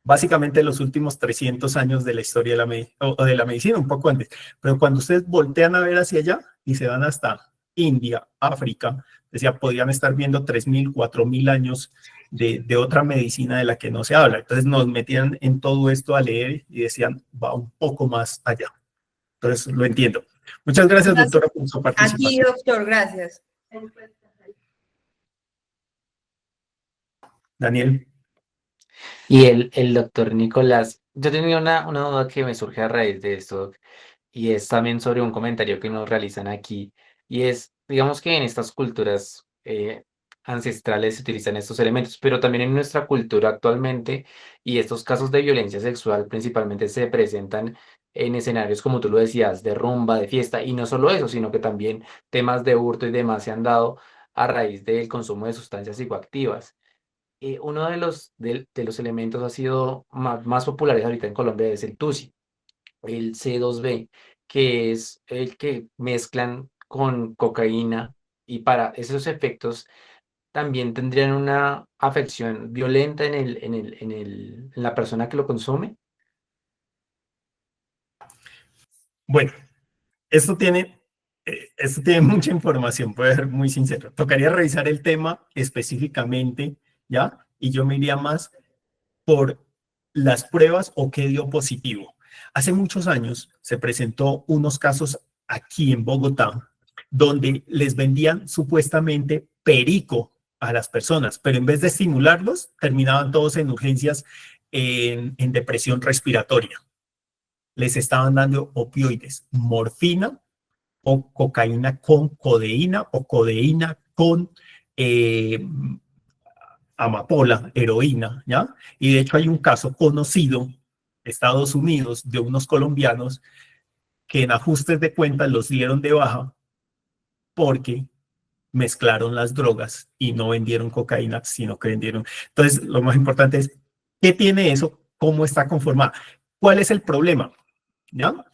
Básicamente los últimos 300 años de la historia de la medicina, un poco antes. Pero cuando ustedes voltean a ver hacia allá y se van hasta India, África, decía, podrían estar viendo 3.000, 4.000 años de otra medicina de la que no se habla. Entonces nos metían en todo esto a leer y decían, va un poco más allá. Entonces lo entiendo. Muchas gracias, doctora, por su participación. Aquí, doctor, gracias. Daniel. Y el doctor Nicolás, yo tenía una duda que me surge a raíz de esto, y es también sobre un comentario que nos realizan aquí, y es, digamos que en estas culturas ancestrales se utilizan estos elementos, pero también en nuestra cultura actualmente, y estos casos de violencia sexual principalmente se presentan en escenarios, como tú lo decías, de rumba, de fiesta, y no solo eso, sino que también temas de hurto y demás se han dado a raíz del consumo de sustancias psicoactivas. Uno de los elementos ha sido más populares ahorita en Colombia es el TUSI, el C2B, que es el que mezclan con cocaína y para esos efectos también tendrían una afección violenta en la persona que lo consume. Bueno, esto tiene mucha información, puedo ser muy sincero. Tocaría revisar el tema específicamente, ¿ya? Y yo me iría más por las pruebas o qué dio positivo. Hace muchos años se presentó unos casos aquí en Bogotá donde les vendían supuestamente perico a las personas, pero en vez de estimularlos, terminaban todos en urgencias en depresión respiratoria. Les estaban dando opioides, morfina o cocaína con codeína o codeína con eh, amapola, heroína, ¿ya? Y de hecho hay un caso conocido, Estados Unidos, de unos colombianos que en ajustes de cuentas los dieron de baja porque mezclaron las drogas y no vendieron cocaína, sino que vendieron. Entonces, lo más importante es, ¿qué tiene eso? ¿Cómo está conformada? ¿Cuál es el problema? ¿Ya?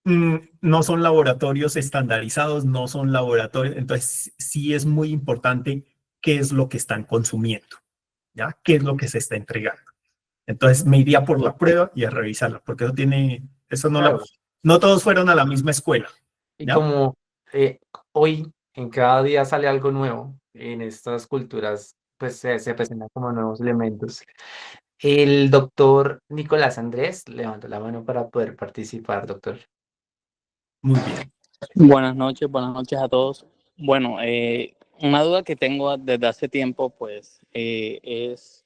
No son laboratorios estandarizados, no son laboratorios, entonces sí es muy importante qué es lo que están consumiendo, ¿ya? ¿Qué es lo que se está entregando? Entonces me iría por la prueba y a revisarla, porque eso no Claro. no todos fueron a la misma escuela, Y ¿ya? como hoy en cada día sale algo nuevo, en estas culturas pues se presentan como nuevos elementos. El doctor Nicolás Andrés levanta la mano para poder participar, doctor. Muy bien. Buenas noches a todos. Bueno, una duda que tengo desde hace tiempo, pues, es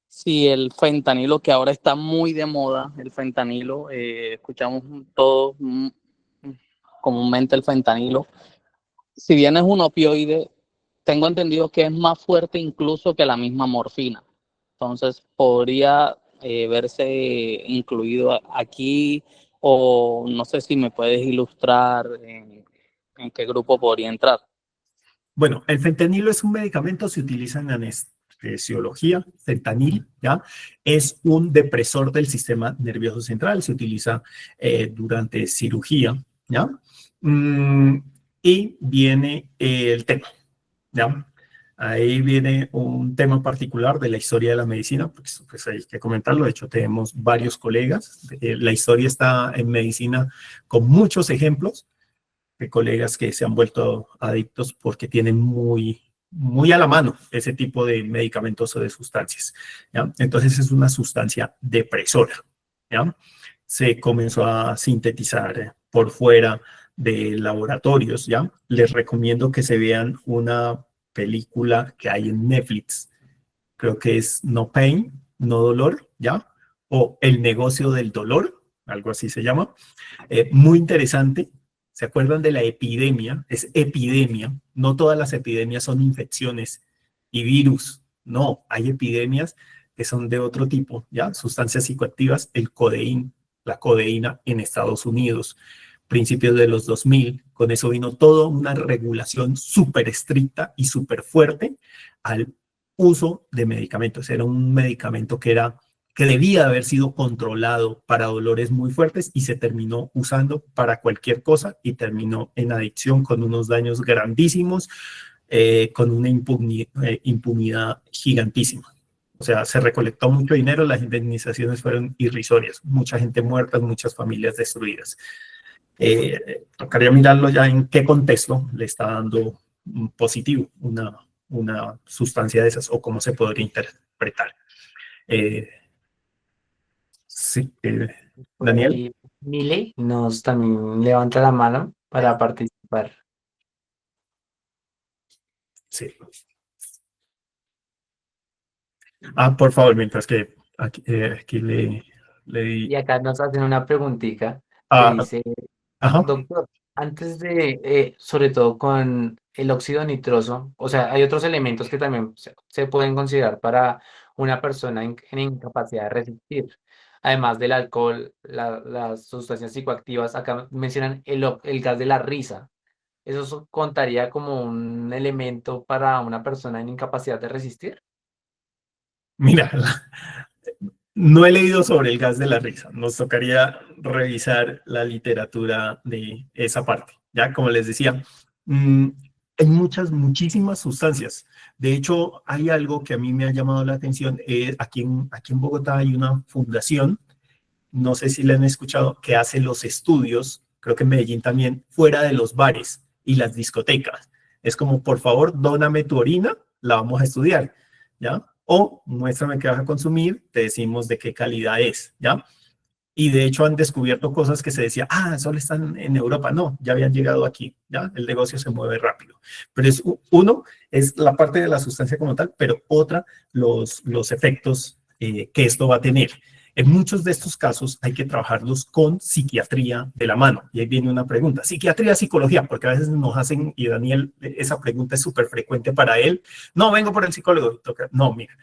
si el fentanilo, que ahora está muy de moda, el fentanilo, escuchamos todos comúnmente el fentanilo, si bien es un opioide, tengo entendido que es más fuerte incluso que la misma morfina. Entonces, podría verse incluido aquí, o no sé si me puedes ilustrar en qué grupo podría entrar. Bueno, el fentanilo es un medicamento, se utiliza en anestesiología, fentanil, ¿ya? Es un depresor del sistema nervioso central, se utiliza durante cirugía, ¿ya? Y viene el tema, ¿ya? Ahí viene un tema particular de la historia de la medicina, pues hay que comentarlo. De hecho, tenemos varios colegas. La historia está en medicina con muchos ejemplos de colegas que se han vuelto adictos porque tienen muy a la mano ese tipo de medicamentos o de sustancias, ¿ya? Entonces es una sustancia depresora, ¿ya? Se comenzó a sintetizar por fuera de laboratorios, ¿ya? Les recomiendo que se vean una película que hay en Netflix, creo que es No Pain, No Dolor, ¿ya? O El negocio del dolor, algo así se llama. Muy interesante. ¿Se acuerdan de la epidemia? Es epidemia. No todas las epidemias son infecciones y virus. No, hay epidemias que son de otro tipo, ¿ya? Sustancias psicoactivas, la codeína en Estados Unidos, principios de los 2000. Con eso vino toda una regulación súper estricta y súper fuerte al uso de medicamentos. Era un medicamento que debía haber sido controlado para dolores muy fuertes y se terminó usando para cualquier cosa y terminó en adicción con unos daños grandísimos, con una impunidad gigantísima. O sea, se recolectó mucho dinero, las indemnizaciones fueron irrisorias, mucha gente muerta, muchas familias destruidas. Tocaría mirarlo ya en qué contexto le está dando un positivo una sustancia de esas o cómo se podría interpretar. Sí, Por Daniel. aquí, Mile nos también levanta la mano para participar. Sí. Por favor, mientras que aquí le di. Y acá nos hacen una preguntita que Ah, dice, ajá. doctor, antes de, sobre todo con el óxido nitroso, o sea, hay otros elementos que también se pueden considerar para una persona en incapacidad de resistir. Además del alcohol, las sustancias psicoactivas, acá mencionan el gas de la risa. ¿Eso contaría como un elemento para una persona en incapacidad de resistir? Mira, no he leído sobre el gas de la risa. Nos tocaría revisar la literatura de esa parte. Ya, como les decía, Hay muchísimas sustancias. De hecho, hay algo que a mí me ha llamado la atención. Aquí en Bogotá hay una fundación, no sé si la han escuchado, que hace los estudios, creo que en Medellín también, fuera de los bares y las discotecas. Es como, por favor, dóname tu orina, la vamos a estudiar, ¿ya? O muéstrame qué vas a consumir, te decimos de qué calidad es, ¿ya? Y de hecho han descubierto cosas que se decía, solo están en Europa. No, ya habían llegado aquí, ¿ya? El negocio se mueve rápido. Pero uno es la parte de la sustancia como tal, pero otra, los efectos que esto va a tener. En muchos de estos casos hay que trabajarlos con psiquiatría de la mano. Y ahí viene una pregunta, psiquiatría, psicología, porque a veces nos hacen, y Daniel, esa pregunta es súper frecuente para él. No, vengo por el psicólogo. No, mira,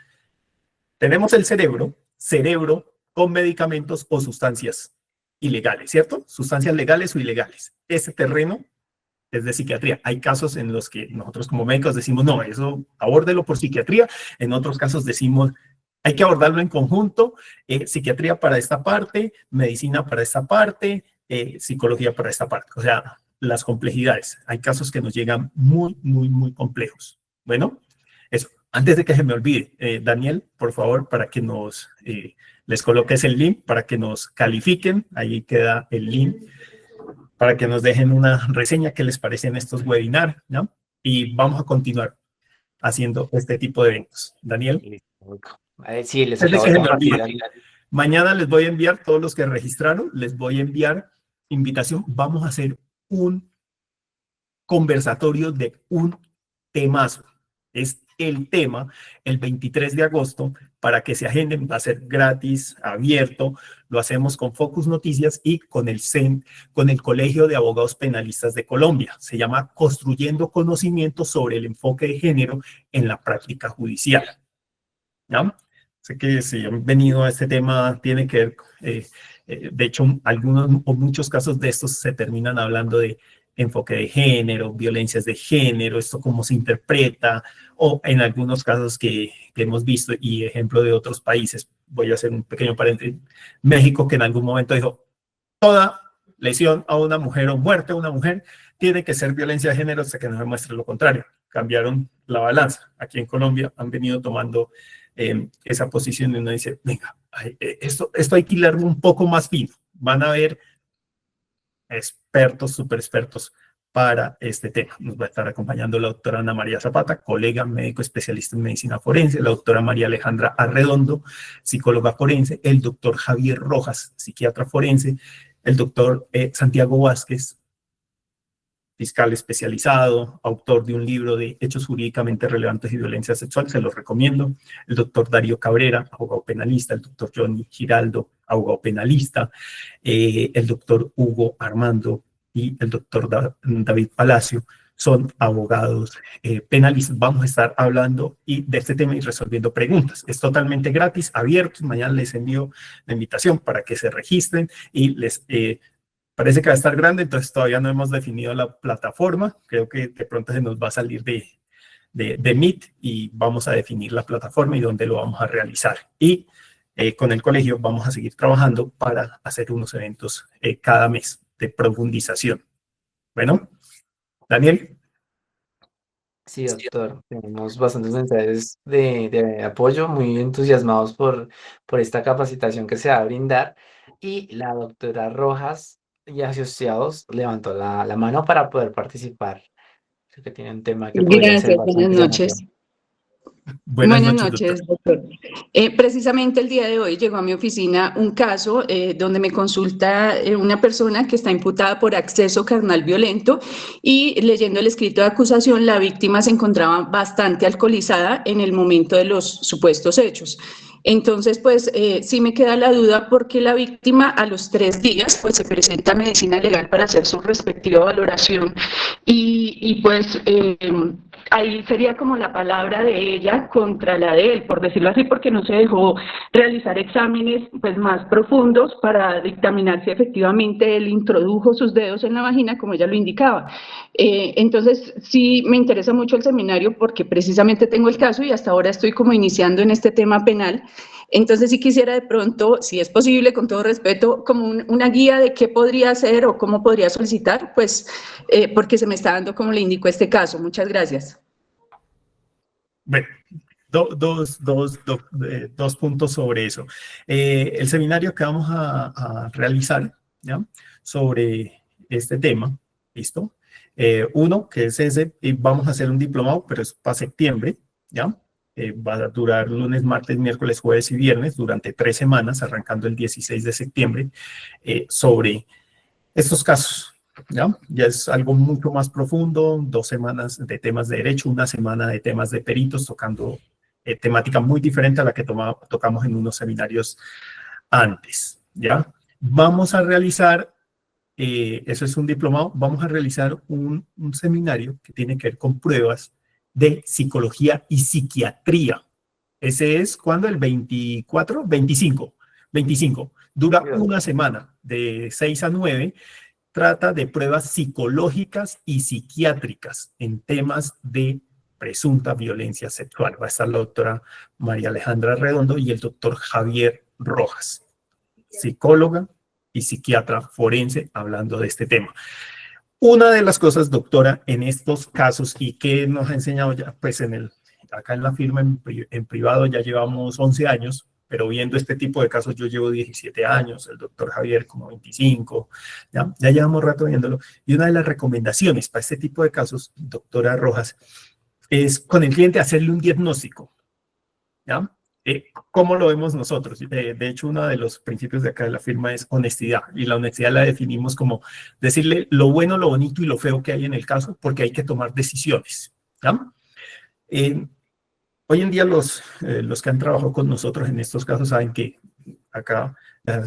tenemos el cerebro con medicamentos o sustancias ilegales, ¿cierto? Sustancias legales o ilegales. Ese terreno es de psiquiatría. Hay casos en los que nosotros como médicos decimos, no, eso abórdelo por psiquiatría. En otros casos decimos, hay que abordarlo en conjunto, psiquiatría para esta parte, medicina para esta parte, psicología para esta parte. O sea, las complejidades. Hay casos que nos llegan muy, muy, muy complejos. Bueno, eso. Antes de que se me olvide, Daniel, por favor, para que les coloques el link, para que nos califiquen, ahí queda el link, para que nos dejen una reseña qué les parecen estos webinars, ¿no? Y vamos a continuar haciendo este tipo de eventos. Daniel. Sí, les Antes de acabo que de se me compartir. olvide, mañana les voy a enviar, todos los que registraron, les voy a enviar invitación. Vamos a hacer un conversatorio de un temazo. Es el tema el 23 de agosto para que se agenden. Va a ser gratis, abierto. Lo hacemos con Focus Noticias y con el CEN, con el Colegio de Abogados Penalistas de Colombia. Se llama Construyendo Conocimiento sobre el enfoque de género en la práctica judicial. ¿Ya? Sé que si han venido a este tema, tiene que ver, de hecho, algunos o muchos casos de estos se terminan hablando de enfoque de género, violencias de género, esto cómo se interpreta, o en algunos casos que hemos visto y ejemplo de otros países. Voy a hacer un pequeño paréntesis. México, que en algún momento dijo, toda lesión a una mujer o muerte a una mujer tiene que ser violencia de género hasta que nos demuestre lo contrario. Cambiaron la balanza. Aquí en Colombia han venido tomando esa posición y uno dice, venga, esto hay que hilarlo un poco más fino. Van a haber expertos, súper expertos para este tema. Nos va a estar acompañando la doctora Ana María Zapata, colega médico especialista en medicina forense, la doctora María Alejandra Arredondo, psicóloga forense, el doctor Javier Rojas, psiquiatra forense, el doctor Santiago Vázquez, fiscal especializado, autor de un libro de hechos jurídicamente relevantes y violencia sexual, se los recomiendo, el doctor Darío Cabrera, abogado penalista, el doctor Johnny Giraldo, abogado penalista, el doctor Hugo Armando y el doctor David Palacio, son abogados penalistas. Vamos a estar hablando de este tema y resolviendo preguntas. Es totalmente gratis, abierto. Mañana les envío la invitación para que se registren y les... parece que va a estar grande, entonces todavía no hemos definido la plataforma. Creo que de pronto se nos va a salir de Meet y vamos a definir la plataforma y dónde lo vamos a realizar. Y con el colegio vamos a seguir trabajando para hacer unos eventos cada mes de profundización. Bueno, Daniel. Sí, doctor, tenemos bastantes mensajes de apoyo, muy entusiasmados por esta capacitación que se va a brindar. Y la doctora Rojas y asociados levantó la mano para poder participar. Creo que tiene un tema que podría ser Gracias, buenas bastante noches. llamativo. Buenas noches, doctor. Precisamente el día de hoy llegó a mi oficina un caso donde me consulta una persona que está imputada por acceso carnal violento y leyendo el escrito de acusación, la víctima se encontraba bastante alcoholizada en el momento de los supuestos hechos. Entonces, pues sí me queda la duda porque la víctima a los 3 días pues se presenta a medicina legal para hacer su respectiva valoración y pues ahí sería como la palabra de ella contra la de él, por decirlo así, porque no se dejó realizar exámenes pues más profundos para dictaminar si efectivamente él introdujo sus dedos en la vagina como ella lo indicaba. Entonces sí me interesa mucho el seminario porque precisamente tengo el caso y hasta ahora estoy como iniciando en este tema penal. Entonces sí quisiera de pronto, si es posible, con todo respeto, como una guía de qué podría hacer o cómo podría solicitar, pues porque se me está dando como le indicó este caso. Muchas gracias. Bueno, dos puntos sobre eso. El seminario que vamos a realizar, ¿ya?, sobre este tema, ¿listo? Uno, que es ese, y vamos a hacer un diplomado, pero es para septiembre, ¿ya? Va a durar lunes, martes, miércoles, jueves y viernes durante 3 semanas, arrancando el 16 de septiembre, sobre estos casos, ¿ya? Ya es algo mucho más profundo, 2 semanas de temas de derecho, 1 semana de temas de peritos, tocando temática muy diferente a la que tocamos en unos seminarios antes, ¿ya? Vamos a realizar, eso es un diplomado, vamos a realizar un seminario que tiene que ver con pruebas de psicología y psiquiatría. Ese es cuando el 24, 25. Dura 1 semana, de 6 a 9, trata de pruebas psicológicas y psiquiátricas en temas de presunta violencia sexual. Va a estar la doctora María Alejandra Redondo y el doctor Javier Rojas, psicóloga y psiquiatra forense, hablando de este tema. Una de las cosas, doctora, en estos casos, y que nos ha enseñado ya, pues acá en la firma en privado ya llevamos 11 años, pero viendo este tipo de casos yo llevo 17 años, el doctor Javier como 25, ya llevamos rato viéndolo. Y una de las recomendaciones para este tipo de casos, doctora Rojas, es con el cliente hacerle un diagnóstico, ¿ya? ¿Cómo lo vemos nosotros? De hecho, uno de los principios de acá de la firma es honestidad, y la honestidad la definimos como decirle lo bueno, lo bonito y lo feo que hay en el caso, porque hay que tomar decisiones, ¿ya? Hoy en día los que han trabajado con nosotros en estos casos saben que acá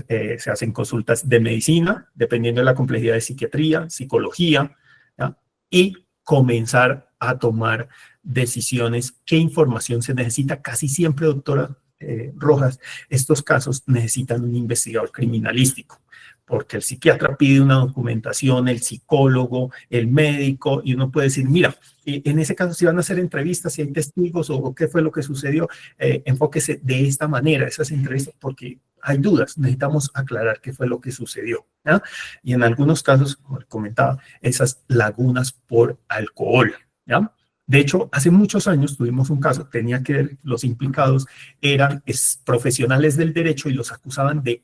se hacen consultas de medicina, dependiendo de la complejidad de psiquiatría, psicología, ¿ya?, y comenzar a tomar decisiones. ¿Qué información se necesita? Casi siempre, doctora Rojas, estos casos necesitan un investigador criminalístico, porque el psiquiatra pide una documentación, el psicólogo, el médico, y uno puede decir, mira, en ese caso si van a hacer entrevistas, si hay testigos o qué fue lo que sucedió, enfóquese de esta manera, esas entrevistas, porque hay dudas, necesitamos aclarar qué fue lo que sucedió, ¿ya? Y en algunos casos, como comentaba, esas lagunas por alcohol, ¿ya? De hecho, hace muchos años tuvimos un caso, tenía que ver, los implicados eran profesionales del derecho y los acusaban de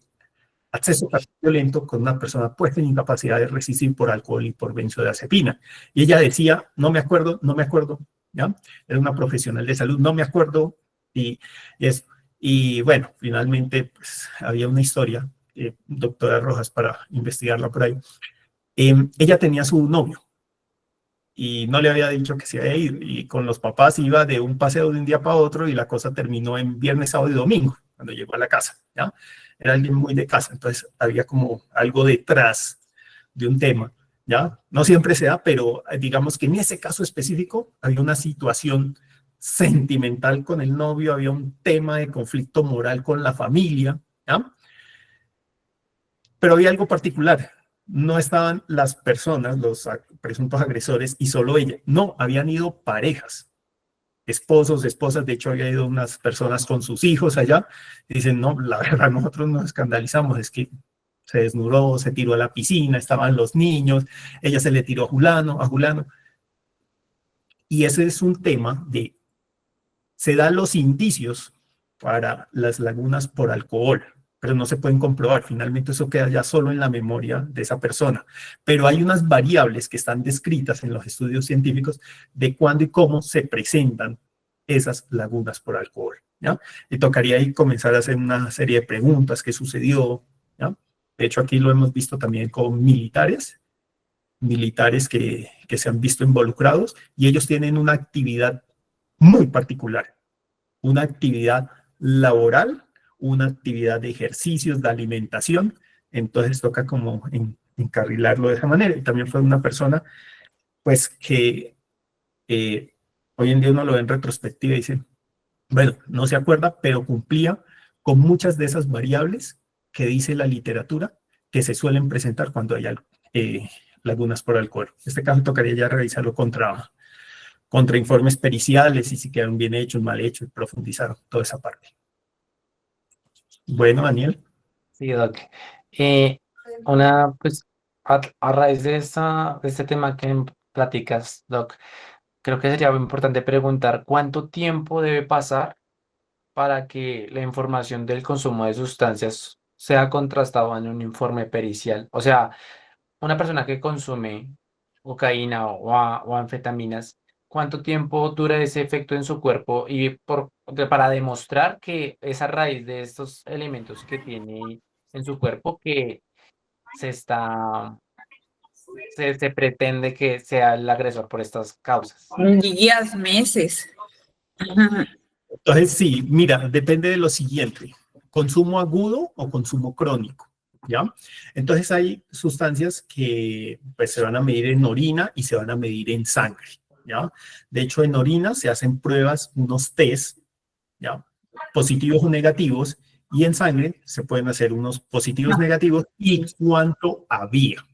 acceso violento con una persona puesta en incapacidad de resistir por alcohol y por benzodiazepina. Y ella decía, no me acuerdo, ¿ya? Era una profesional de salud, no me acuerdo, y eso. Y bueno, finalmente pues, había una historia, doctora Rojas, para investigarla por ahí. Ella tenía su novio y no le había dicho que se había ido, y con los papás iba de un paseo de un día para otro y la cosa terminó en viernes, sábado y domingo, cuando llegó a la casa, ¿ya? Era alguien muy de casa, entonces había como algo detrás de un tema, ¿ya? No siempre se da, pero digamos que en ese caso específico había una situación sentimental con el novio, había un tema de conflicto moral con la familia, ¿ya? Pero había algo particular. No estaban las personas, los presuntos agresores, y solo ella. No, habían ido parejas, esposos, esposas. De hecho, había ido unas personas con sus hijos allá. Y dicen, no, la verdad, nosotros nos escandalizamos. Es que se desnudó, se tiró a la piscina, estaban los niños, ella se le tiró a Julano. Y ese es un tema de, se dan los indicios para las lagunas por alcohol, pero no se pueden comprobar. Finalmente eso queda ya solo en la memoria de esa persona. Pero hay unas variables que están descritas en los estudios científicos de cuándo y cómo se presentan esas lagunas por alcohol, ¿ya? Y tocaría ahí comenzar a hacer una serie de preguntas, ¿qué sucedió?, ¿ya? De hecho, aquí lo hemos visto también con militares que se han visto involucrados, y ellos tienen una actividad muy particular, una actividad laboral, una actividad de ejercicios, de alimentación. Entonces toca como encarrilarlo de esa manera. Y también fue una persona pues que Hoy en día uno lo ve en retrospectiva y dice, bueno, no se acuerda, pero cumplía con muchas de esas variables que dice la literatura que se suelen presentar cuando hay lagunas por alcohol. En este caso tocaría ya revisarlo contra informes periciales y si quedaron bien hechos, mal hechos, profundizar toda esa parte. Bueno, Daniel. Sí, Doc. Pues, a raíz de este tema que platicas, Doc, creo que sería muy importante preguntar cuánto tiempo debe pasar para que la información del consumo de sustancias sea contrastada en un informe pericial. O sea, una persona que consume cocaína o anfetaminas, ¿cuánto tiempo dura ese efecto en su cuerpo? Para demostrar que es a raíz de estos elementos que tiene en su cuerpo que se está, se pretende que sea el agresor por estas causas. Días, meses. Ajá. Entonces, sí, mira, depende de lo siguiente, consumo agudo o consumo crónico, ¿ya? Entonces hay sustancias que pues, se van a medir en orina y se van a medir en sangre, ¿ya? De hecho, en orina se hacen pruebas, unos test, ¿ya? Positivos o negativos, y en sangre se pueden hacer unos positivos negativos y cuánto había,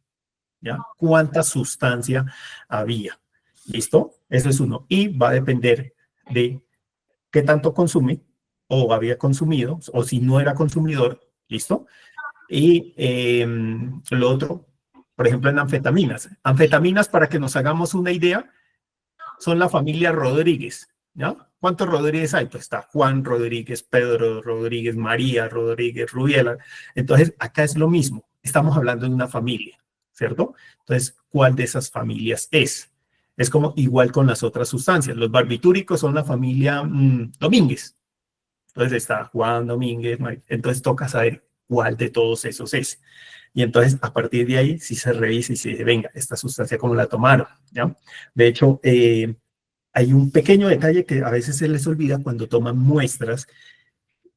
¿ya? Cuánta sustancia había, ¿listo? Eso es uno, y va a depender de qué tanto consume o había consumido, o si no era consumidor, ¿listo? Y lo otro, por ejemplo, en anfetaminas. Anfetaminas, para que nos hagamos una idea, son la familia Rodríguez, ¿ya? ¿Cuántos Rodríguez hay? Pues está Juan Rodríguez, Pedro Rodríguez, María Rodríguez, Rubiela. Entonces, acá es lo mismo. Estamos hablando de una familia, ¿cierto? Entonces, ¿cuál de esas familias es? Es como igual con las otras sustancias. Los barbitúricos son la familia Domínguez. Entonces está Juan Domínguez. Entonces toca saber cuál de todos esos es. Y entonces a partir de ahí, si se revisa y se dice, venga, esta sustancia, ¿cómo la tomaron? ¿Ya? De hecho, hay un pequeño detalle que a veces se les olvida cuando toman muestras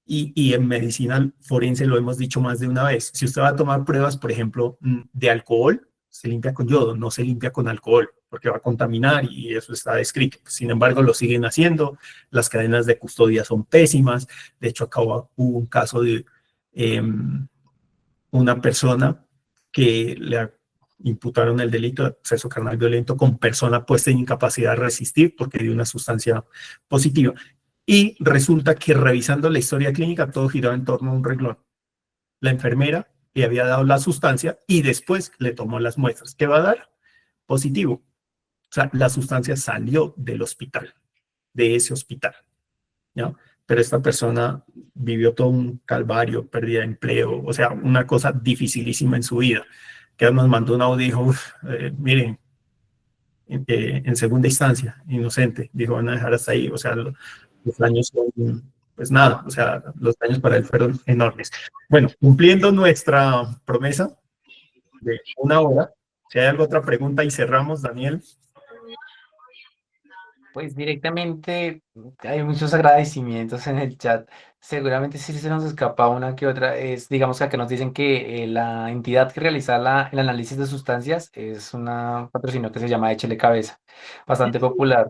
y en medicina forense lo hemos dicho más de una vez. Si usted va a tomar pruebas, por ejemplo, de alcohol, se limpia con yodo, no se limpia con alcohol, porque va a contaminar y eso está descrito. Sin embargo, lo siguen haciendo. Las cadenas de custodia son pésimas. De hecho, acá hubo un caso de una persona que le imputaron el delito de acceso carnal violento con persona puesta en incapacidad de resistir porque dio una sustancia positiva. Y resulta que revisando la historia clínica todo giraba en torno a un renglón. La enfermera le había dado la sustancia y después le tomó las muestras. ¿Qué va a dar? Positivo. O sea, la sustancia salió del hospital, de ese hospital, ¿ya? Pero esta persona vivió todo un calvario, pérdida de empleo, o sea, una cosa dificilísima en su vida. Que nos mandó un audio y dijo, miren, en segunda instancia, inocente, dijo, van a dejar hasta ahí, o sea, los daños son, pues nada, o sea, los daños para él fueron enormes. Bueno, cumpliendo nuestra promesa de una hora, si hay alguna otra pregunta y cerramos, Daniel. Pues directamente hay muchos agradecimientos en el chat. Seguramente sí se nos escapa una que otra. Digamos que acá nos dicen que la entidad que realiza el análisis de sustancias es una patrocinio que se llama Échele Cabeza, bastante popular.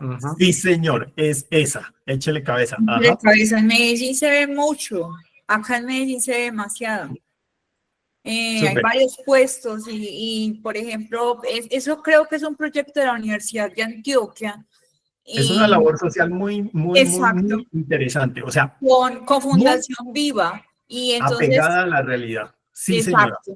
Ujú. Sí, señor, es esa, échele cabeza. De Ajá. cabeza en Medellín se ve mucho. Acá en Medellín se ve demasiado. Hay Súper. varios puestos y, por ejemplo, eso creo que es un proyecto de la Universidad de Antioquia. Es una labor social muy Exacto. interesante, o sea, Con Fundación Viva. Y entonces, apegada a la realidad. Sí, señora. exacto,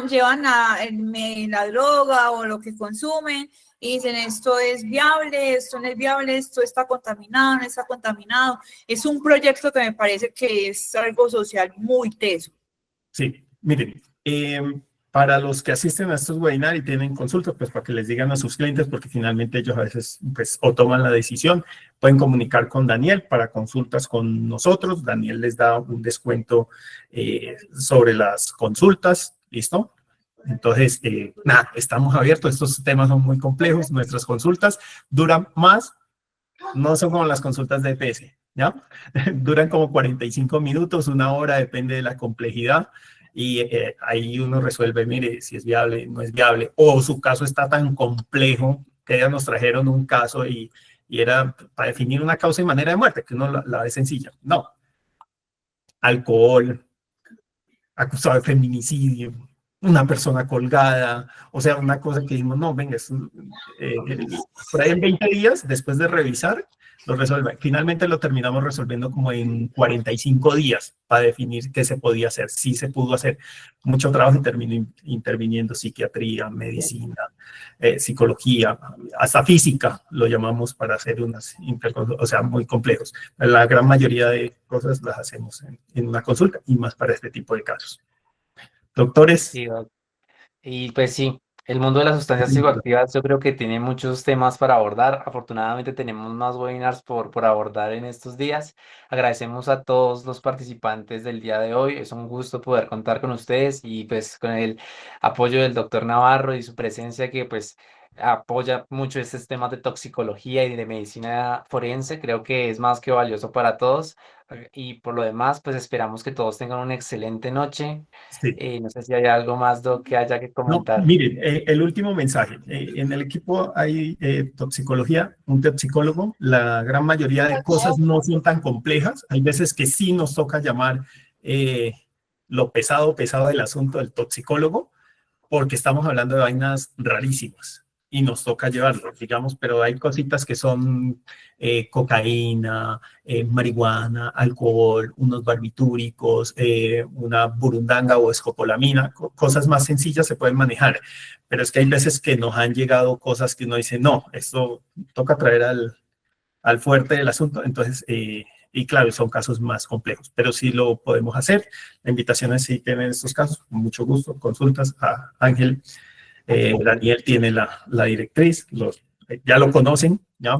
llevan la droga o lo que consumen y dicen esto es viable, esto no es viable, esto está contaminado, no está contaminado. Es un proyecto que me parece que es algo social muy teso. Sí, miren, para los que asisten a estos webinars y tienen consultas, pues para que les digan a sus clientes, porque finalmente ellos a veces pues o toman la decisión, pueden comunicar con Daniel para consultas con nosotros. Daniel les da un descuento sobre las consultas, ¿listo? Entonces, nada, estamos abiertos, estos temas son muy complejos, nuestras consultas duran más, no son como las consultas de EPS, ¿ya? Duran como 45 minutos, una hora, depende de la complejidad. Y ahí uno resuelve, mire, si es viable, no es viable, o su caso está tan complejo que ellas nos trajeron un caso y y era para definir una causa y manera de muerte, que uno la ve sencilla. No, alcohol, acusado de feminicidio, una persona colgada, o sea, una cosa que dijimos, no, venga, por ahí en 20 días, después de revisar, lo resuelve. Finalmente lo terminamos resolviendo como en 45 días para definir qué se podía hacer. Sí se pudo hacer mucho trabajo y terminó interviniendo psiquiatría, medicina, psicología, hasta física, lo llamamos para hacer unas, o sea, muy complejos. La gran mayoría de cosas las hacemos en una consulta y más para este tipo de casos. Doctores. Sí, y pues sí, el mundo de las sustancias psicoactivas yo creo que tiene muchos temas para abordar. Afortunadamente tenemos más webinars por abordar en estos días. Agradecemos a todos los participantes del día de hoy. Es un gusto poder contar con ustedes y pues con el apoyo del doctor Navarro y su presencia que pues apoya mucho estos temas de toxicología y de medicina forense. Creo que es más que valioso para todos. Y por lo demás, pues esperamos que todos tengan una excelente noche. Sí. No sé si hay algo más, Doc, que haya que No, comentar. miren, el último mensaje. En el equipo hay toxicología, un toxicólogo. La gran mayoría de cosas no son tan complejas. Hay veces que sí nos toca llamar lo pesado del asunto del toxicólogo, porque estamos hablando de vainas rarísimas y nos toca llevarlo, digamos, pero hay cositas que son cocaína, marihuana, alcohol, unos barbitúricos, una burundanga o escopolamina, cosas más sencillas se pueden manejar, pero es que hay veces que nos han llegado cosas que uno dice, no, esto toca traer al fuerte del asunto, entonces, y claro, son casos más complejos, pero sí lo podemos hacer. La invitación es si tienen estos casos, con mucho gusto, consultas a Ángel. Daniel tiene la directriz, ya lo conocen, ¿ya?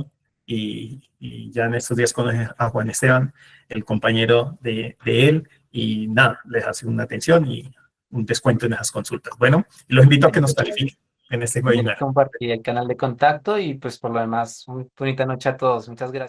Y ya en estos días conocen a Juan Esteban, el compañero de él, y nada, les hace una atención y un descuento en esas consultas. Bueno, y los invito a que nos califiquen en este webinar. Compartir el canal de contacto y pues por lo demás, muy bonita noche a todos. Muchas gracias.